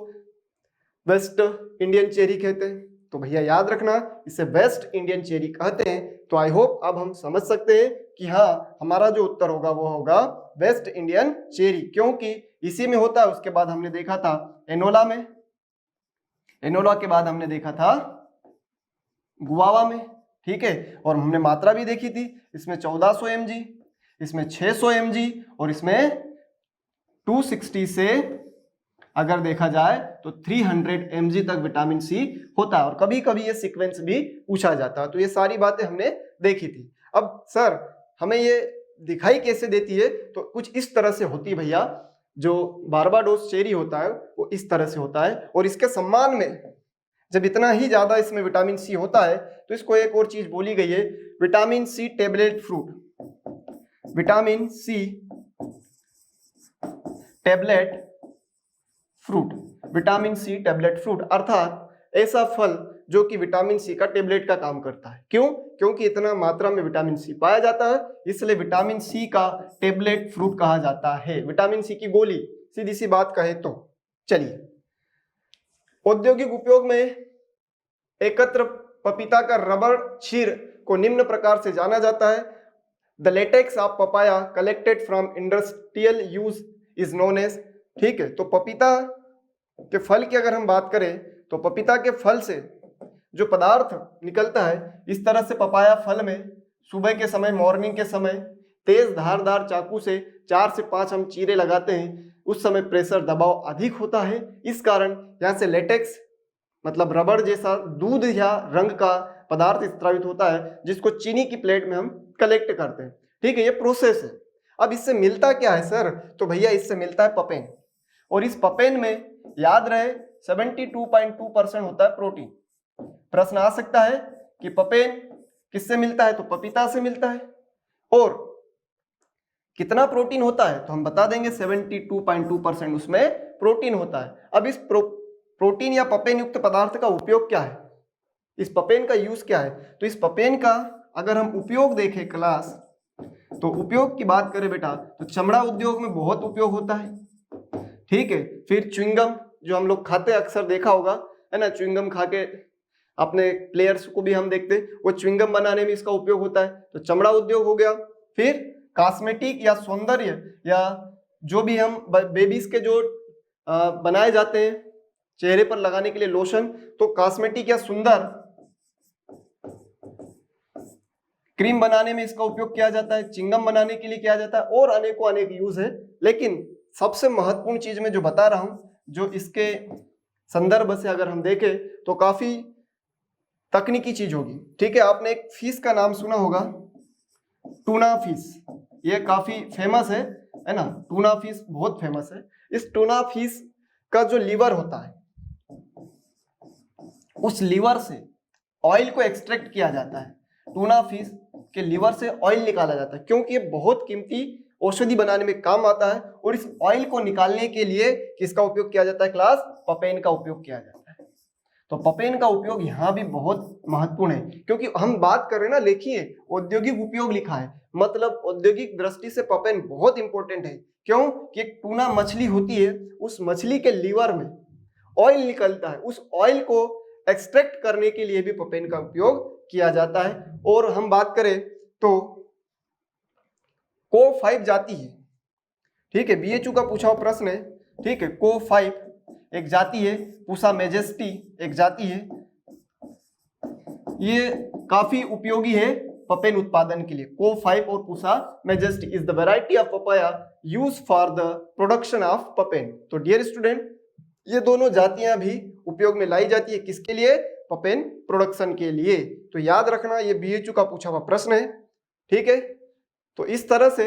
वेस्ट इंडियन चेरी कहते हैं। तो भैया याद रखना, इसे वेस्ट इंडियन चेरी कहते हैं। तो आई होप अब हम समझ सकते हैं कि हाँ, हमारा जो उत्तर होगा वो होगा वेस्ट इंडियन चेरी, क्योंकि इसी में होता है। उसके बाद हमने देखा था एनोला में, एनोला के बाद हमने देखा था गुआवा में, ठीक है। और हमने मात्रा भी देखी थी, इसमें 1400 mg, इसमें 600 mg और इसमें 260 से अगर देखा जाए तो 300 mg तक विटामिन सी होता है। और कभी कभी ये सीक्वेंस भी पूछा जाता है। तो ये सारी बातें हमने देखी थी। अब सर हमें ये दिखाई कैसे देती है, तो कुछ इस तरह से होती है भैया। जो बारबाडोस चेरी होता है वो इस तरह से होता है, और इसके सम्मान में जब इतना ही ज्यादा इसमें विटामिन सी होता है तो इसको एक और चीज बोली गई है, vitamin C tablet fruit, vitamin C tablet fruit, vitamin C tablet fruit, अर्थात ऐसा फल जो कि विटामिन सी का टेबलेट का काम करता है। क्यों? क्योंकि इतना मात्रा में विटामिन सी पाया जाता है, इसलिए विटामिन सी का टेबलेट फ्रूट कहा जाता है, विटामिन सी की गोली, सीधी सी बात कहे तो। चलिए, औद्योगिक उपयोग में एकत्र पपीता का रबर क्षीर को निम्न प्रकार से जाना जाता है। The latex of papaya collected from industrial use is known as, ठीक है। तो पपीता के फल की अगर हम बात करें तो पपीता के फल से जो पदार्थ निकलता है, इस तरह से पपाया फल में सुबह के समय, मॉर्निंग के समय तेज धारदार चाकू से 4 से 5 हम चीरे लगाते हैं, उस समय प्रेशर दबाव अधिक होता है। इस कारण यहाँ से लेटेक्स मतलब रबर जैसा दूध या रंग का पदार्थ स्त्रावित होता है, जिसको चीनी की प्लेट में हम कलेक्ट करते हैं, ठीक है। ये प्रोसेस है। अब इससे मिलता क्या है सर, तो भैया इससे मिलता है पपेन, और इस पपेन में याद रहे 72.2% होता है प्रोटीन। प्रश्न आ सकता है कि पपेन किससे मिलता है, तो पपीता से मिलता है। और कितना प्रोटीन होता है, तो हम बता देंगे 72.2% उसमें प्रोटीन होता है। अब इस प्रोटीन या पपेन युक्त पदार्थ का उपयोग क्या है, इस पपेन का यूज क्या है, तो इस पपेन का अगर हम उपयोग देखें क्लास, तो उपयोग की बात करें बेटा तो चमड़ा उद्योग में बहुत उपयोग होता है, ठीक है। फिर च्युइंगम जो हम लोग खाते हैं, अक्सर देखा होगा है ना, च्युइंगम खा के अपने प्लेयर्स को भी हम देखते हैं, वो च्युइंगम बनाने में इसका उपयोग होता है, तो चमड़ा उद्योग हो गया। फिर कॉस्मेटिक या सौंदर्य या जो भी हम बेबीज के जो बनाए जाते हैं चेहरे पर लगाने के लिए लोशन, तो कॉस्मेटिक या सुंदर क्रीम बनाने में इसका उपयोग किया जाता है, चिंगम बनाने के लिए किया जाता है, और अनेकों अनेक यूज है। लेकिन सबसे महत्वपूर्ण चीज में जो बता रहा हूं, जो इसके संदर्भ से अगर हम देखें तो काफी तकनीकी चीज होगी, ठीक है। आपने एक फिश का नाम सुना होगा, टूना फिश, ये काफी फेमस है ना, टूना फिश बहुत फेमस है। इस टूना फिश का जो लीवर होता है, उस लीवर से ऑयल को एक्सट्रैक्ट किया जाता है, टूना फिश के लीवर से ऑयल निकाला जाता है, क्योंकि ये बहुत कीमती औषधि बनाने में काम आता है। और इस ऑयल को निकालने के लिए किसका उपयोग किया जाता है क्लास, पपेन का उपयोग किया जाता है। तो पपेन का उपयोग यहाँ भी बहुत महत्वपूर्ण है, क्योंकि हम बात कर रहे हैं ना, देखिए औद्योगिक उपयोग लिखा है, मतलब औद्योगिक दृष्टि से पपेन बहुत इंपॉर्टेंट है। क्यों कि एक टूना मछली होती है, उस मछली के लीवर में ऑयल निकलता है, उस ऑयल को एक्सट्रैक्ट करने के लिए भी पपेन का उपयोग किया जाता है। और हम बात करें तो को5 जाति है, ठीक है, बीएचयू का पूछा हुआ प्रश्न है, ठीक है। को5 एक जाति है, पूसा मेजेस्टी एक जाति है, ये काफी उपयोगी है पपेन उत्पादन के लिए। को5 और Pusa majesty is the variety of papaya use for the production of papain. तो डियर स्टूडेंट, ये दोनों जातियां भी उपयोग में लाई जाती है, किसके लिए, पपेन प्रोडक्शन के लिए। तो याद रखना, ये बीएचयू का पूछा हुआ प्रश्न है, ठीक है। तो इस तरह से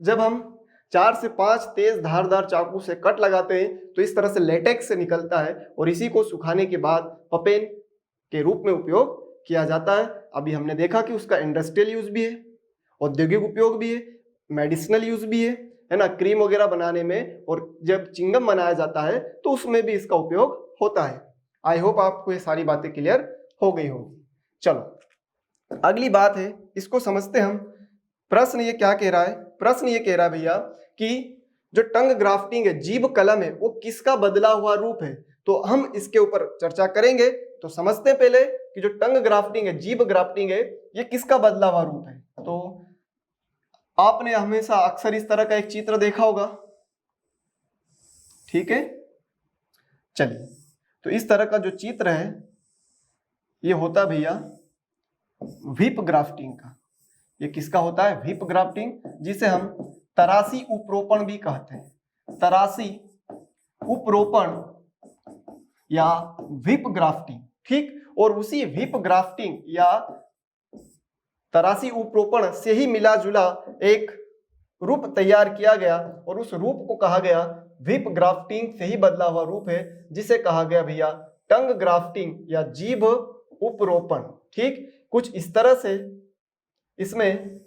जब हम 4 से 5 तेज धारदार चाकू से कट लगाते हैं तो इस तरह से लेटेक्स से निकलता है, और इसी को सुखाने के बाद पपेन के रूप में उपयोग किया जाता है। अभी हमने देखा कि उसका इंडस्ट्रियल यूज भी है, औद्योगिक उपयोग भी है, मेडिसिनल यूज भी है ना, क्रीम वगैरह बनाने में, और जब चिंगम बनाया जाता है तो उसमें भी इसका उपयोग होता है। आई होप आपको ये सारी बातें क्लियर हो गई होगी। चलो अगली बात है, इसको समझते हम। प्रश्न ये क्या कह रहा है, प्रश्न ये कह रहा है भैया कि जो टंग ग्राफ्टिंग है, जीभ कलम है, वो किसका बदला हुआ रूप है। तो हम इसके ऊपर चर्चा करेंगे। तो समझते हैं पहले कि जो टंग ग्राफ्टिंग है, जीभ ग्राफ्टिंग है, ये किसका बदला हुआ रूप है। तो आपने हमेशा अक्सर इस तरह का एक चित्र देखा होगा, ठीक है। चलिए, तो इस तरह का जो चित्र है ये होता है भैया व्हीप ग्राफ्टिंग का। ये किसका होता है, व्हीप ग्राफ्टिंग, जिसे हम तरासी उपरोपण भी कहते हैं, तरासी उपरोपण या व्हीप ग्राफ्टिंग, ठीक। और उसी व्हीप ग्राफ्टिंग या तरासी उपरोपण से ही मिला जुला एक रूप तैयार किया गया, और उस रूप को कहा गया व्हीप ग्राफ्टिंग से ही बदला हुआ रूप है, जिसे कहा गया भैया टंग ग्राफ्टिंग या जीभ उपरोपण, ठीक। कुछ इस तरह से इसमें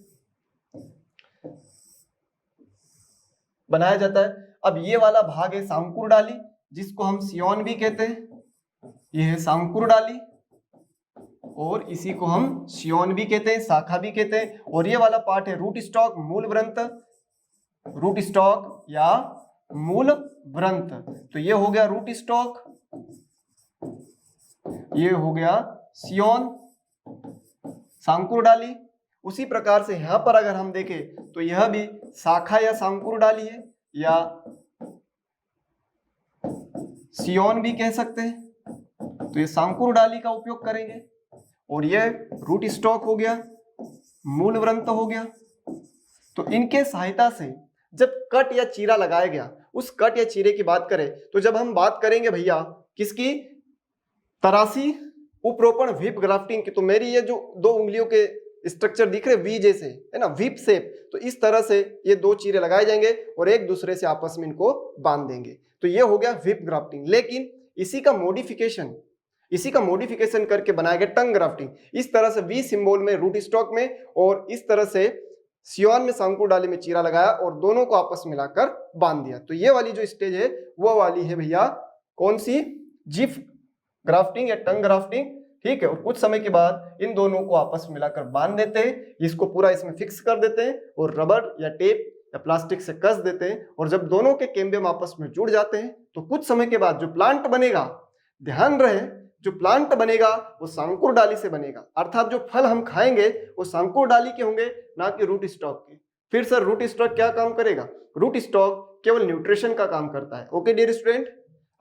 बनाया जाता है। अब ये वाला भाग है सांकुर डाली, जिसको हम सियोन भी कहते हैं, ये है सांकुर डाली, और इसी को हम सियोन भी कहते हैं, शाखा भी कहते हैं। और ये वाला पार्ट है रूट स्टॉक, मूल व्रंत, रूट स्टॉक या मूल व्रंत। तो ये हो गया रूट स्टॉक, ये हो गया सियोन, सांकुर डाली। उसी प्रकार से यहां पर अगर हम देखें तो यह भी शाखा या सांकुर डाली है, या सियोन भी कह सकते हैं। तो ये सांकुर डाली का उपयोग करेंगे, और ये रूट स्टॉक हो गया, मूल व्रंत हो गया। तो इनके सहायता से जब कट या चीरा लगाया गया, उस कट या चीरे की बात करें तो जब हम बात करेंगे भैया किसकी, तरासी उपरोपण व्हीप ग्राफ्टिंग की, तो मेरी ये जो दो उंगलियों के स्ट्रक्चर दिख रहे वी जैसे है ना, व्हीप शेप, तो इस तरह से ये दो चीरे लगाए जाएंगे और एक दूसरे से आपस में इनको बांध देंगे। तो ये हो गया व्हीप ग्राफ्टिंग। लेकिन इसी का मॉडिफिकेशन करके बनाया गया टंग ग्राफ्टिंग। इस तरह से वी सिंबल में रूट स्टॉक में, और इस तरह से सियोन में शंकुर डाली में चीरा लगाया और दोनों को आपस में मिलाकर बांध दिया। तो ये वाली जो स्टेज है वो वाली है भैया कौन सी, जिप ग्राफ्टिंग या टंग ग्राफ्टिंग, ठीक है। और कुछ समय के बाद इन दोनों को आपस में मिलाकर बांध देते हैं, इसको पूरा इसमें फिक्स कर देते हैं और रबर या टेप या प्लास्टिक से कस देते हैं। और जब दोनों के कैम्बियम आपस में जुड़ जाते हैं तो कुछ समय के बाद जो प्लांट बनेगा, ध्यान रहे जो प्लांट बनेगा वो शंकुर डाली से बनेगा, अर्थात जो फल हम खाएंगे वो शंकुर डाली के होंगे, ना कि रूट स्टॉक के। फिर सर रूट स्टॉक क्या काम करेगा, रूट स्टॉक केवल न्यूट्रिशन का काम करता है। Okay dear student,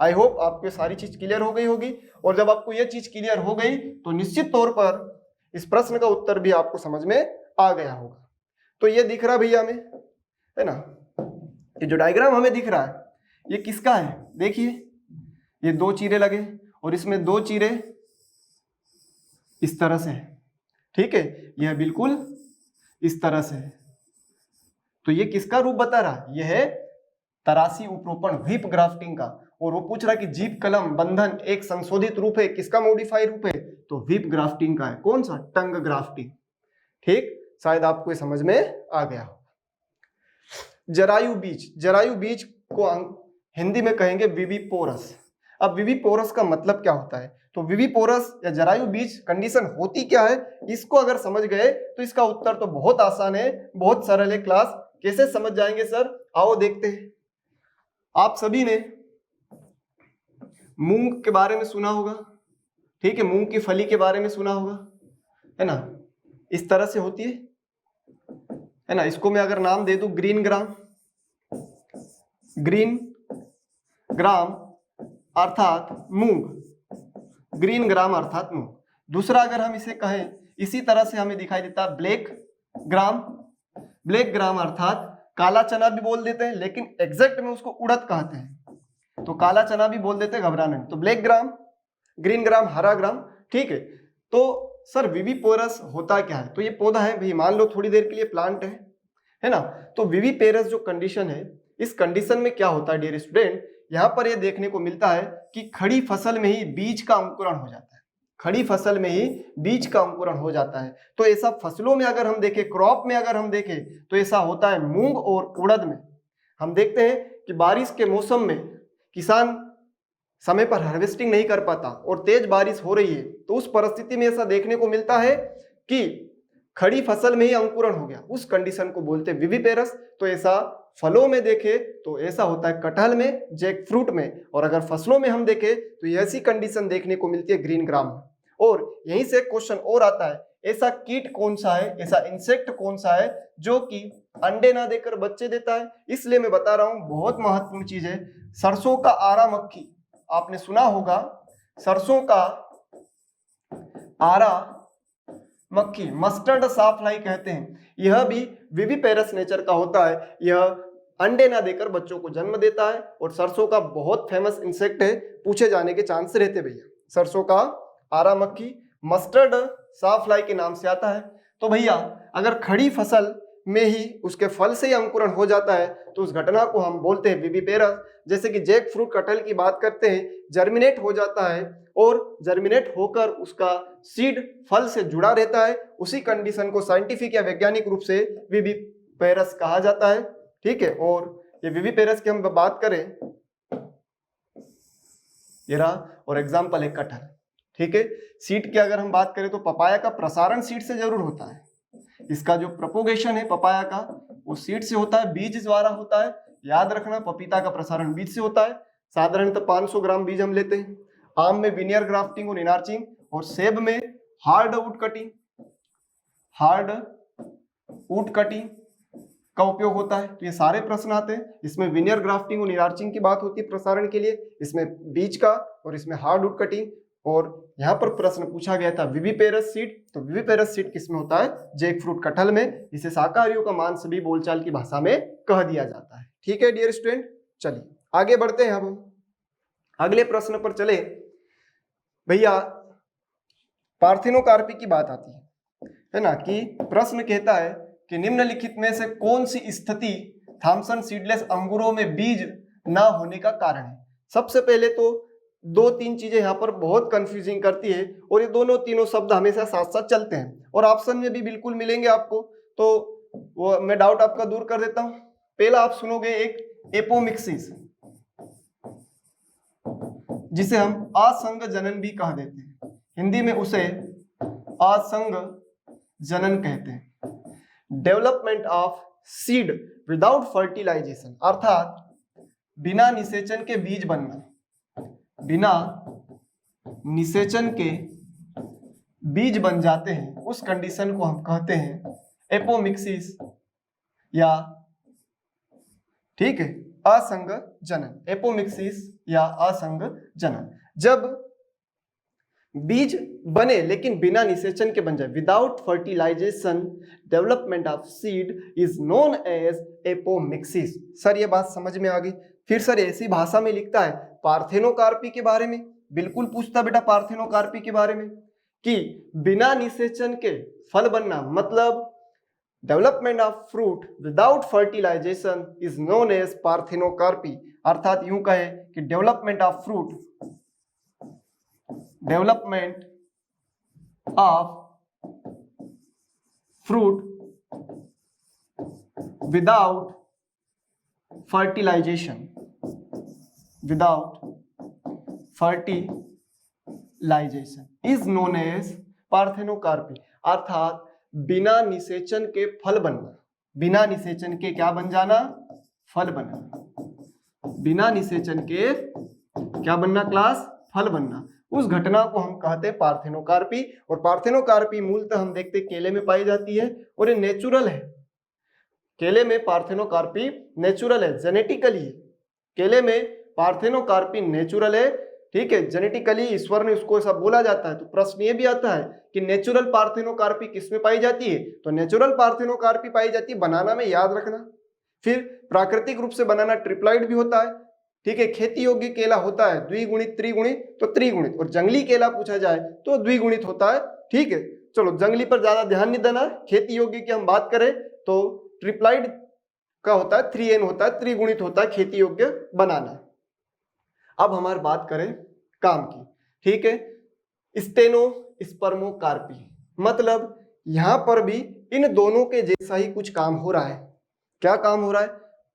I hope आपको सारी चीज क्लियर हो गई होगी। और जब आपको यह चीज क्लियर हो गई तो निश्चित तौर पर इस प्रश्न का उत्तर भी आपको समझ में आ गया होगा। तो ये दिख रहा भैया हमें, है ना, ये जो डायग्राम हमें दिख रहा है ये किसका है, देखिए ये दो चीरे लगे और इसमें दो चीरे इस तरह से, ठीक है, यह बिल्कुल इस तरह से। तो ये किसका रूप बता रहा है, यह है तरासी उपरोपण व्हीप ग्राफ्टिंग का। और वो पूछ रहा है कि जीप कलम बंधन एक संशोधित रूप है, किसका मॉडिफाई रूप है, तो व्हीप ग्राफ्टिंग का है। कौन सा, टंग ग्राफ्टिंग। ठीक, शायद आपको ये समझ में आ गया हो। जरायु बीज, जरायु बीज को हिंदी में कहेंगे विविपोरस। अब विविपोरस का मतलब क्या होता है, तो विविपोरस या जरायु बीज कंडीशन होती क्या है, इसको अगर समझ गए तो इसका उत्तर तो बहुत आसान है, बहुत सरल है। क्लास कैसे समझ जाएंगे सर, आओ देखते हैं। आप सभी ने मूंग के बारे में सुना होगा, ठीक है, मूंग की फली के बारे में सुना होगा, है ना, इस तरह से होती है ना। इसको मैं अगर नाम दे दूं ग्रीन ग्राम, ग्रीन ग्राम अर्थात मूंग, ग्रीन ग्राम अर्थात मूंग। दूसरा अगर हम इसे कहें इसी तरह से हमें दिखाई देता है ब्लैक ग्राम, ब्लैक ग्राम अर्थात काला चना भी बोल देते हैं, लेकिन एग्जैक्ट में उसको उड़द कहते हैं, तो काला चना भी बोल देते हैं, घबराना नहीं। तो ब्लैक ग्राम, ग्रीन ग्राम, हरा ग्राम, ठीक है। तो सर विविपोरस होता क्या है, तो ये पौधा है भाई, मान लो थोड़ी देर के लिए प्लांट है ना। तो विविपेरस जो कंडीशन है, इस कंडीशन में क्या होता है डियर स्टूडेंट, यहाँ पर ये देखने को मिलता है कि खड़ी फसल में ही बीज का अंकुरण हो जाता है, खड़ी फसल में ही बीज का अंकुरण हो जाता है। तो ऐसा फसलों में अगर हम देखें, क्रॉप में अगर हम देखें तो ऐसा होता है मूंग और उड़द में। हम देखते हैं कि बारिश के मौसम में किसान समय पर हार्वेस्टिंग नहीं कर पाता और तेज बारिश हो रही है, तो उस परिस्थिति में ऐसा देखने को मिलता है कि खड़ी फसल में ही अंकुरण हो गया, उस कंडीशन को बोलते हैं विविपेरस। तो ऐसा फलों में देखे तो ऐसा होता है कटहल में, जैक फ्रूट में, और अगर फसलों में हम देखें तो ऐसी कंडीशन देखने को मिलती है ग्रीन ग्राम में। और यहीं से क्वेश्चन और आता है, ऐसा कीट कौन सा है, ऐसा इंसेक्ट कौन सा है जो कि अंडे ना देकर बच्चे देता है। इसलिए मैं बता रहा हूं, बहुत महत्वपूर्ण चीज है, सरसों का आरा मक्खी, आपने सुना होगा सरसों का आरा मक्खी, मस्टर्ड साफ्लाई कहते हैं, यह भी विविपेरस नेचर का होता है। यह अंडे ना देकर बच्चों को जन्म देता है और सरसों का बहुत फेमस इंसेक्ट है, पूछे जाने के चांस रहते भैया। सरसों का आरा मक्खी मस्टर्ड साफ्लाई के नाम से आता है। तो भैया अगर खड़ी फसल में ही उसके फल से ही अंकुरण हो जाता है तो उस घटना को हम बोलते हैं विविपेरस। जैसे कि जैक फ्रूट, कटहल की बात करते हैं, जर्मिनेट हो जाता है और जर्मिनेट होकर उसका सीड फल से जुड़ा रहता है, उसी कंडीशन को साइंटिफिक या वैज्ञानिक रूप से विविपेरस कहा जाता है, ठीक है। और ये विविपेरस की हम बात करें, ये रहा, और एग्जाम्पल है कटहल, ठीक है। सीड की अगर हम बात करें तो पपाया का प्रसारण सीड से जरूर होता है, इसका जो प्रोपोगेशन है पपाया का वो सीड से होता है, बीज द्वारा होता है। याद रखना, पपीता का प्रसारण बीज से होता है, साधारणतः 500 ग्राम बीज हम लेते हैं। आम में विनियर ग्राफ्टिंग और इनार्चिंग, और सेब में hard would cutting, hard would cutting का उपयोग होता है। तो ये सारे प्रश्न आते हैं, इसमें विनियर ग्राफ्टिंग और इनार्चिंग की बात होती है प्रसारण के लिए, इसमें बीज का, और इसमें हार्ड वुड कटिंग। और यहाँ पर प्रश्न पूछा गया था विविपेरस सीड, तो विविपेरस सीड किसमें होता है, जैक फ्रूट, कटहल में। इसे शाकाहारियों का मांस भी बोलचाल की भाषा में कह दिया जाता है, ठीक है डियर स्टूडेंट। चलिए आगे बढ़ते हैं, हम अगले प्रश्न पर चले भैया। पार्थिनोकार्पी की बात आती है ना, कि प्रश्न कहता है कि निम्नलिखित में से कौन सी स्थिति थॉमसन सीडलेस अंगूरों में बीज ना होने का कारण है। सबसे पहले तो दो तीन चीजें यहाँ पर बहुत कंफ्यूजिंग करती है, और ये दोनों तीनों शब्द हमेशा साथ साथ चलते हैं और ऑप्शन में भी बिल्कुल मिलेंगे आपको। तो वो मैं डाउट आपका दूर कर देता हूं। पहला आप सुनोगे एक एपोमिक्सिस, जिसे हम असंग जनन भी कह देते हैं, हिंदी में उसे असंग जनन कहते हैं। Development of seed without fertilization, अर्थात बिना निषेचन के बीज बनना, बिना निषेचन के बीज बन जाते हैं, उस कंडीशन को हम कहते हैं एपोमिक्सिस या, ठीक है, असंग जनन। एपोमिक्सिस या असंग जनन, जब बीज बने लेकिन बिना निषेचन के बन जाए, without fertilization development of seed is known as apomixis. Sir ये बात समझ में आ गई। फिर सर ऐसी भाषा में लिखता है पार्थेनोकार्पी के बारे में, बिल्कुल पूछता बेटा पार्थेनोकार्पी के बारे में कि बिना निषेचन के फल बनना, मतलब development of fruit without fertilization is known as parthenocarpy. अर्थात यूं कहे कि development of fruit without fertilization is known as parthenocarpy. अर्थात बिना निषेचन के फल बनना, बिना निषेचन के क्या बन जाना, फल बनना, बिना निषेचन के क्या बनना क्लास, फल बनना, उस घटना को हम कहते हैं पार्थेनोकार्पी। और पार्थेनोकार्पी मूलतः हम देखते केले में पाई जाती है और ये नेचुरल है। केले में पार्थेनोकार्पी नेचुरल है, जेनेटिकली केले में पार्थेनोकार्पी नेचुरल है, ठीक है, जेनेटिकली ईश्वर ने उसको ऐसा बोला जाता है। तो प्रश्न ये भी आता है कि नेचुरल पार्थेनोकार्पी किसमें पाई जाती है, तो नेचुरल पार्थेनोकार्पी पाई जाती है बनाना में, याद रखना। फिर प्राकृतिक रूप से बनाना ट्रिप्लॉइड भी होता है, ठीक है। खेती योग्य केला होता है द्विगुणित, त्रिगुणित, तो त्रिगुणित, और जंगली केला पूछा जाए तो द्विगुणित होता है, ठीक है। चलो जंगली पर ज्यादा ध्यान नहीं देना, खेती योग्य की हम बात करें तो ट्रिप्लॉइड का होता है 3n होता है, त्रिगुणित होता है खेती योग्य बनाना। अब हमारी बात करें काम की, ठीक है। स्टेनो स्पर्मोकार्पी, मतलब यहां पर भी इन दोनों के जैसा ही कुछ काम हो रहा है। क्या काम हो रहा है,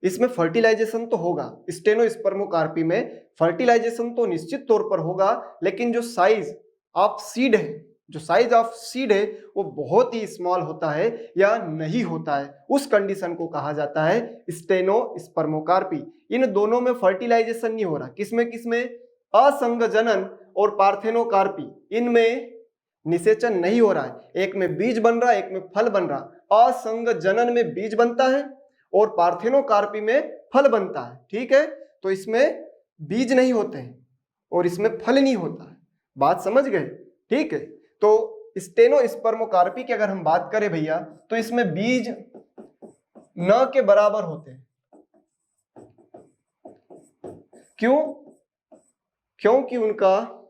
इसमें फर्टिलाइजेशन तो होगा, स्टेनो स्पर्मोकार्पी में फर्टिलाइजेशन तो निश्चित तौर पर होगा, लेकिन जो साइज ऑफ सीड है, जो साइज ऑफ सीड है वो बहुत ही स्मॉल होता है या नहीं होता है, उस कंडीशन को कहा जाता है स्टेनो स्पर्मोकार्पी। इन दोनों में फर्टिलाइजेशन नहीं हो रहा, किसमें किसमें, असंग जनन और पार्थेनोकार्पी, इनमें निषेचन नहीं हो रहा है। एक में बीज बन रहा है, एक में फल बन रहा। असंग जनन में बीज बनता है और पार्थेनोकार्पी में फल बनता है, ठीक है। तो इसमें बीज नहीं होते हैं और इसमें फल नहीं होता है, बात समझ गए, ठीक है। तो स्टेनो स्पर्मोकार्पी की अगर हम बात करें भैया, तो इसमें बीज न के बराबर होते हैं। क्यों, क्योंकि उनका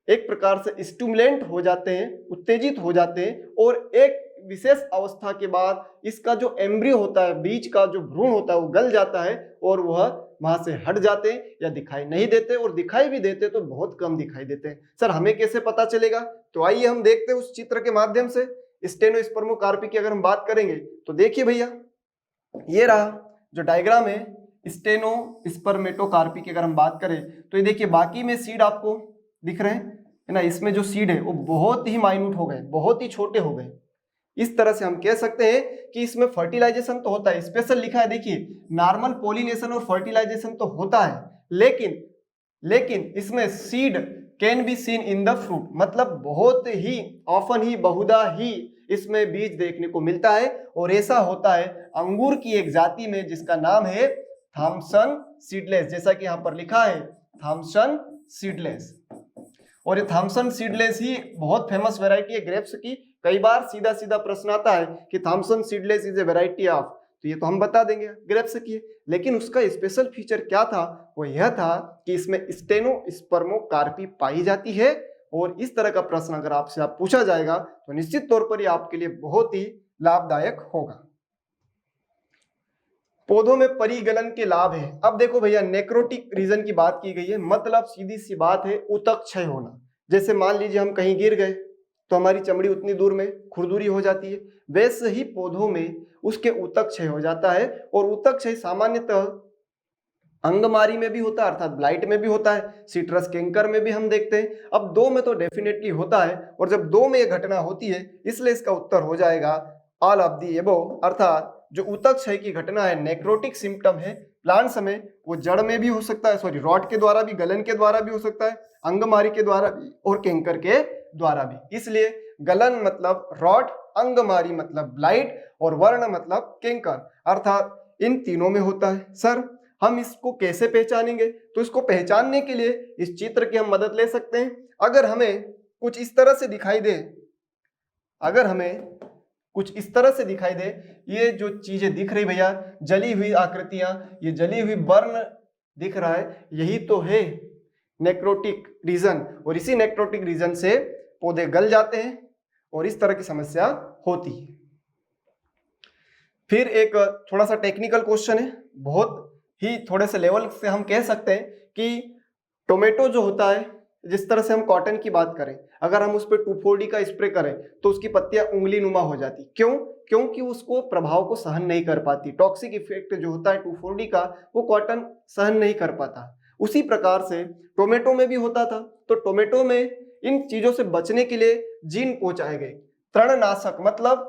एक प्रकार से स्टिमुलेंट हो जाते हैं, उत्तेजित हो जाते हैं, और एक विशेष अवस्था के बाद इसका जो एम्ब्रियो होता है, बीज का जो भ्रूण होता है, वो गल जाता है और वह वहां से हट जाते हैं या दिखाई नहीं देते, और दिखाई भी देते तो बहुत कम दिखाई देते हैं। सर हमें कैसे पता चलेगा, तो आइए हम देखते हैं उस चित्र के माध्यम से। स्टेनो स्पर्मोकार्पी की अगर हम बात करेंगे तो देखिए भैया, ये रहा जो डायग्राम है स्टेनो स्पर्मेटोकार्पी की अगर हम बात करें तो ये देखिए बाकी में सीड आपको दिख रहे हैं, है ना। इसमें जो सीड है वो बहुत ही माइन्यूट हो गए, बहुत ही छोटे हो गए। इस तरह से हम कह सकते हैं कि इसमें फर्टिलाइजेशन तो होता है, स्पेशल लिखा है देखिए, नॉर्मल पोलिनेशन और फर्टिलाइजेशन तो होता है, लेकिन इसमें seed can be seen in the fruit, मतलब बहुत ही ऑफन ही, बहुधा ही इसमें बीज देखने को मिलता है। और ऐसा होता है अंगूर की एक जाति में जिसका नाम है थॉमसन सीडलेस, जैसा कि यहाँ पर लिखा है थॉमसन सीडलेस। और ये थॉमसन सीडलेस ही बहुत फेमस वैरायटी है ग्रेप्स की। कई बार सीधा सीधा प्रश्न आता है कि Thompson seedless is a variety of, तो ये तो हम बता देंगे ग्रेप्स की, लेकिन उसका स्पेशल फीचर क्या था, वो यह था कि इसमें स्टेनो स्पर्मोकार्पी पाई जाती है। और इस तरह का प्रश्न अगर आपसे आप पूछा जाएगा तो निश्चित तौर पर ये आपके लिए बहुत ही लाभदायक होगा। पौधों में परिगलन के लाभ है। अब देखो भैया, नेक्रोटिक रीजन की बात की गई है, मतलब सीधी सी बात है ऊतक क्षय होना। जैसे मान लीजिए हम कहीं गिर गए तो हमारी चमड़ी उतनी दूर में खुरदुरी हो जाती है। वैसे ही पौधों में उसके ऊतक क्षय हो जाता है, और ऊतक क्षय सामान्यतः अंगमारी में भी होता है, अर्थात ब्लाइट में भी होता है, सिट्रस कैंकर में भी हम देखते हैं। अब दो में तो डेफिनेटली होता है, और जब दो में यह घटना होती है इसलिए इसका उत्तर हो जाएगा ऑल ऑफ दी एबोव, अर्थात जो ऊतक क्षय की घटना है नेक्रोटिक सिम्टम है प्लांट्स में, वो जड़ में भी हो सकता है, सॉरी रॉट के द्वारा भी, गलन के द्वारा भी हो सकता है, अंगमारी के द्वारा भी और कैंकर के द्वारा भी। इसलिए गलन मतलब रॉट, अंगमारी मतलब ब्लाइट और वर्ण मतलब कैंकर, अर्थात इन तीनों में होता है। सर हम इसको कैसे पहचानेंगे? तो इसको पहचानने के लिए इस चित्र की हम मदद ले सकते हैं। अगर हमें कुछ इस तरह से दिखाई दे, अगर हमें कुछ इस तरह से दिखाई दे, ये जो चीजें दिख रही भैया, जली हुई आकृतियां, ये जली हुई बर्न दिख रहा है, यही तो है नेक्रोटिक रीजन, और इसी नेक्रोटिक रीजन से पौधे गल जाते हैं और इस तरह की समस्या होती है। फिर एक थोड़ा सा टेक्निकल क्वेश्चन है, बहुत ही थोड़े से लेवल से हम कह सकते हैं कि टोमेटो जो होता है, जिस तरह से हम कॉटन की बात करें, अगर हम उस पर 2,4-D का स्प्रे करें तो उसकी पत्तियां उंगली नुमा हो जाती। क्यों? क्योंकि उसको प्रभाव को सहन नहीं कर पाती। टॉक्सिक इफेक्ट जो होता है 2,4-D का, वो कॉटन सहन नहीं कर पाता। उसी प्रकार से टोमेटो में भी होता था। तो टोमेटो में इन चीजों से बचने के लिए जीन पहुंचाए गए। तृणनाशक मतलब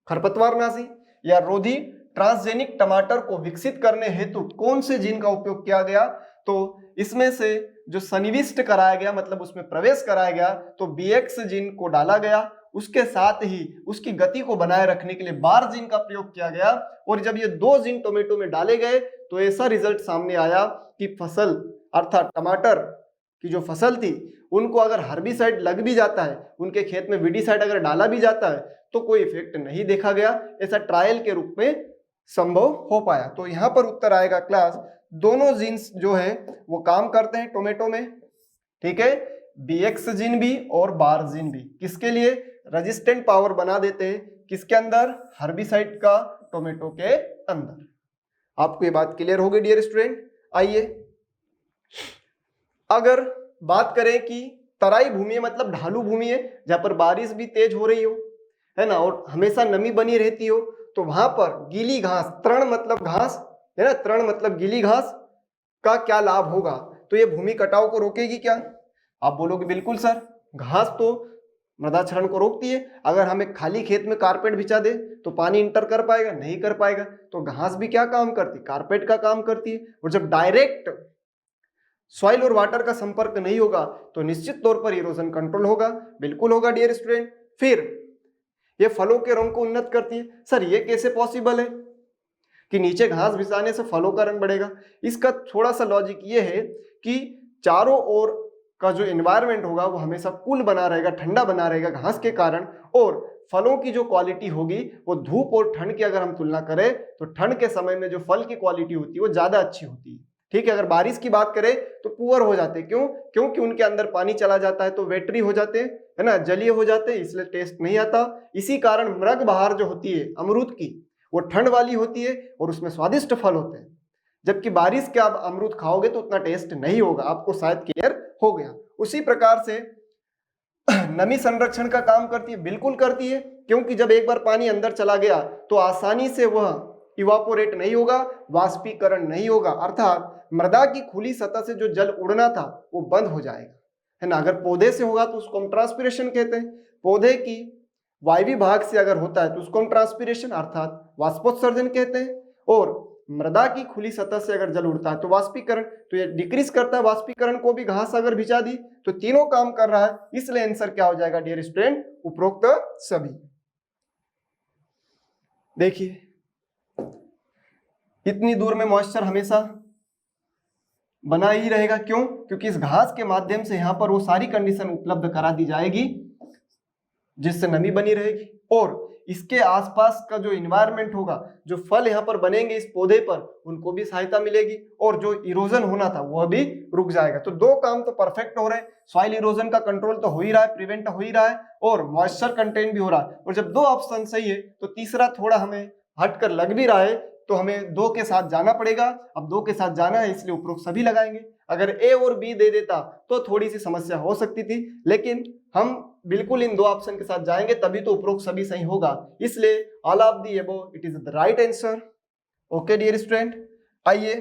खरपतवारनाशी या रोधी ट्रांसजेनिक टमाटर को विकसित करने हेतु कौन से जीन का उपयोग किया गया? तो इसमें से जो सन्निविष्ट कराया गया, मतलब उसमें प्रवेश कराया गया, तो BX जीन को डाला गया। उसके साथ ही उसकी गति को बनाए रखने के लिए बार जीन का प्रयोग किया गया। और जब ये दो जीन टोमेटो में डाले गए तो ऐसा रिजल्ट सामने आया कि फसल, अर्थात टमाटर की जो फसल थी, उनको अगर हर्बिसाइड लग भी जाता है, उनके खेत में वीडीसाइड अगर डाला भी जाता है, तो कोई इफेक्ट नहीं देखा गया। ऐसा ट्रायल के रूप में संभव हो पाया। तो यहाँ पर उत्तर आएगा क्लास, दोनों जीन्स जो है वो काम करते हैं टोमेटो में, ठीक है, BX जीन भी और बार जीन भी। किसके लिए? रेजिस्टेंट पावर बना देते हैं, किसके अंदर? हर्बिसाइड का टोमेटो के अंदर। आपको ये बात क्लियर होगी डियर स्टूडेंट? आइए, अगर बात करें कि तराई भूमि है, मतलब ढालू भूमि है, जहां पर बारिश भी तेज हो रही हो, है ना, और हमेशा नमी बनी रहती हो, तो वहां पर गीली घास, तृण मतलब घास है ना, तृण मतलब गीली घास का क्या लाभ होगा? तो ये भूमि कटाव को रोकेगी क्या? आप बोलोगे बिल्कुल सर, घास तो मृदा क्षरण को रोकती है। अगर हम एक खाली खेत में कारपेट बिछा दे तो पानी इंटर कर पाएगा? नहीं कर पाएगा। तो घास भी क्या काम करती? कारपेट का काम करती है। और जब डायरेक्ट सॉइल और वाटर का संपर्क नहीं होगा तो निश्चित तौर पर इरोजन कंट्रोल होगा। बिल्कुल होगा डियर स्टूडेंट। फिर ये फलों के रंग को उन्नत करती है। सर ये कैसे पॉसिबल है कि नीचे घास बिछाने से फलों का रंग बढ़ेगा? इसका थोड़ा सा लॉजिक ये है कि चारों ओर का जो एनवायरनमेंट होगा वो हमेशा कूल बना रहेगा, ठंडा बना रहेगा घास के कारण, और फलों की जो क्वालिटी होगी वो धूप और ठंड की अगर हम तुलना करें तो ठंड के समय में जो फल की क्वालिटी होती है वो ज्यादा अच्छी होती है। ठीक है, अगर बारिश की बात करें तो पुअर हो जाते हैं। क्यों? क्योंकि उनके अंदर पानी चला जाता है तो वेटरी हो जाते हैं, है ना, जलीय हो जाते हैं, इसलिए टेस्ट नहीं आता। इसी कारण मृग बहार जो होती है अमरूद की, वो ठंड वाली होती है और उसमें स्वादिष्ट फल होते हैं। जबकि बारिश के आप अमरूद खाओगे तो उतना टेस्ट नहीं होगा। आपको शायद क्लियर हो गया। उसी प्रकार से नमी संरक्षण का काम करती है। बिल्कुल करती है, क्योंकि जब एक बार पानी अंदर चला गया तो आसानी से वह इवापोरेट नहीं होगा, वाष्पीकरण नहीं होगा, अर्थात मृदा की खुली सतह से जो जल उड़ना था वो बंद हो जाएगा, है ना। अगर पौधे से होगा तो उसको हम ट्रांसपिरेशन कहते हैं। पौधे की वायवी भाग से अगर होता है तो उसको हम ट्रांसपिरेशन अर्थात वाष्पोत्सर्जन कहते हैं। और मृदा की खुली सतह से अगर जल उड़ता है तो वाष्पीकरण। तो ये डिक्रीज करता है वाष्पीकरण को भी, घास अगर भिजा दी तो तीनों काम कर रहा है। इसलिए आंसर क्या हो जाएगा डियर स्टूडेंट? उपरोक्त सभी। देखिए इतनी दूर में मॉइस्चर हमेशा बना ही रहेगा। क्यों? क्योंकि इस घास के माध्यम से यहां पर वो सारी कंडीशन उपलब्ध करा दी जाएगी जिससे नमी बनी रहेगी, और इसके आसपास का जो इन्वायरमेंट होगा, जो फल यहाँ पर बनेंगे इस पौधे पर, उनको भी सहायता मिलेगी, और जो इरोजन होना था वह भी रुक जाएगा। तो दो काम तो परफेक्ट हो रहे हैं। सॉइल इरोजन का कंट्रोल तो हो ही रहा है, प्रिवेंट हो ही रहा है, और मॉइस्चर कंटेंट भी हो रहा है। और जब दो ऑप्शन सही है तो तीसरा थोड़ा हमें हटकर लग भी रहा है, तो हमें दो के साथ जाना पड़ेगा। अब दो के साथ जाना है इसलिए उपरोक्त सभी लगाएंगे। अगर ए और बी दे देता तो थोड़ी सी समस्या हो सकती थी, लेकिन हम बिल्कुल इन दो ऑप्शन के साथ जाएंगे तभी तो उपरोक्त सभी सही होगा, इसलिए all of the above it is the right answer. Okay dear student, आइए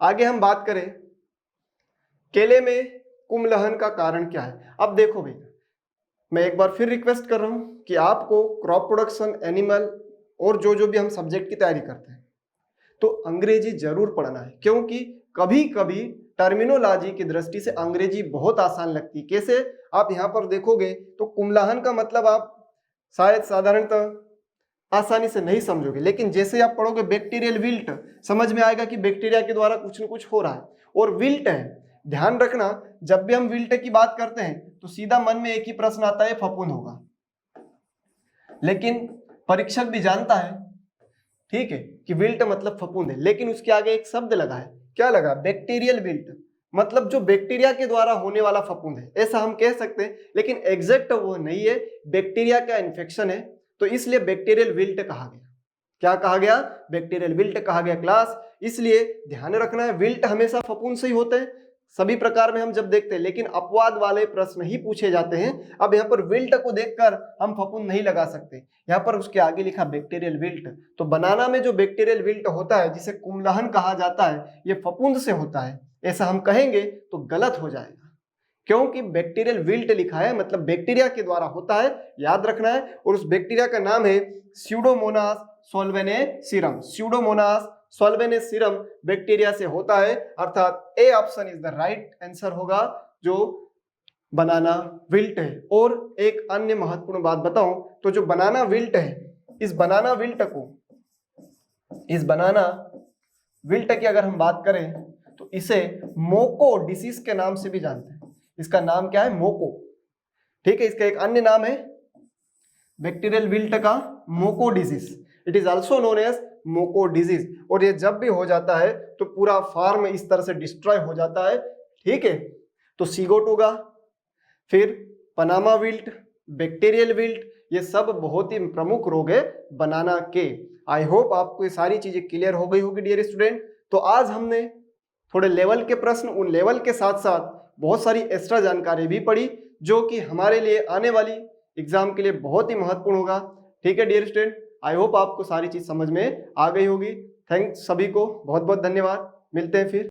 आगे हम बात करें केले में कुम्भलहन का कारण क्या है। अब देखो भैया, मैं एक बार फिर रिक्वेस्ट कर रहा हूं कि आपको क्रॉप प्रोडक्शन, एनिमल और जो भी हम सब्जेक्ट की तैयारी करते हैं तो अंग्रेजी जरूर पढ़ना है, क्योंकि कभी कभी टर्मिनोलॉजी की दृष्टि से अंग्रेजी बहुत आसान लगती है। कैसे, आप यहाँ पर देखोगे तो कुम्भलहन का मतलब आप शायद साधारणतः आसानी से नहीं समझोगे, लेकिन जैसे आप पढ़ोगे बैक्टीरियल विल्ट, समझ में आएगा कि बैक्टीरिया के द्वारा कुछ न कुछ हो रहा है। और विल्ट है, ध्यान रखना, जब भी हम विल्ट की बात करते हैं तो सीधा मन में एक ही प्रश्न आता है, फफूंद होगा। लेकिन परीक्षक भी जानता है, ठीक है, कि विल्ट मतलब फफूंद है, लेकिन उसके आगे एक शब्द लगा है, क्या लगा, बैक्टीरियल विल्ट, मतलब जो बैक्टीरिया के द्वारा होने वाला फफूंद है, ऐसा हम कह सकते हैं, लेकिन एग्जैक्ट वो नहीं है। बैक्टीरिया का इन्फेक्शन है तो इसलिए बैक्टीरियल विल्ट कहा गया। क्या कहा गया, बैक्टीरियल विल्ट कहा गया क्लास। इसलिए ध्यान रखना है, विल्ट हमेशा फफूंद से ही होते हैं सभी प्रकार में हम जब देखते हैं, लेकिन अपवाद वाले प्रश्न ही पूछे जाते हैं। अब यहाँ पर विल्ट को देखकर हम फफूंद नहीं लगा सकते, यहाँ पर उसके आगे लिखा बैक्टीरियल विल्ट, तो बनाना में जो बैक्टीरियल विल्ट होता है जिसे कुम्भलहन कहा जाता है, ये फफूंद से होता है, ऐसा हम कहेंगे तो गलत हो जाएगा, क्योंकि बैक्टीरियल विल्ट लिखा है, मतलब बैक्टीरिया के द्वारा होता है, याद रखना है। और उस बैक्टीरिया का नाम है स्यूडोमोनास सोल्वेनेसिरम। स्यूडोमोनास सोल्वेनेसिरम बैक्टीरिया से होता है, अर्थात A option is the right answer होगा, जो बनाना विल्ट है। और एक अन्य महत्वपूर्ण बात बताऊं तो जो बनाना विल्ट है, इस बनाना विल्ट की अगर हम बात करें तो इसे मोको डिसीज के नाम से भी जानते हैं। इसका नाम क्या है, मोको, ठीक है। इसका एक अन्य नाम है बैक्टीरियल विल्ट का moko disease, it is also known as moko disease. और ये जब भी हो जाता है तो पूरा फार्म इस तरह से डिस्ट्रॉय हो जाता है, ठीक है। तो सीगोट होगा, फिर पनामा विल्ट, बैक्टीरियल विल्ट, ये सब बहुत ही प्रमुख रोग है बनाना के। आई होप आपको ये सारी चीजें क्लियर हो गई होगी डियर स्टूडेंट। तो आज हमने थोड़े लेवल के प्रश्न, उन लेवल के साथ साथ बहुत सारी एक्स्ट्रा जानकारी भी पढ़ी, जो कि हमारे लिए आने वाली एग्जाम के लिए बहुत ही महत्वपूर्ण होगा, ठीक है डियर स्टूडेंट। आई होप आपको सारी चीज समझ में आ गई होगी। थैंक्स सभी को, बहुत बहुत धन्यवाद, मिलते हैं फिर।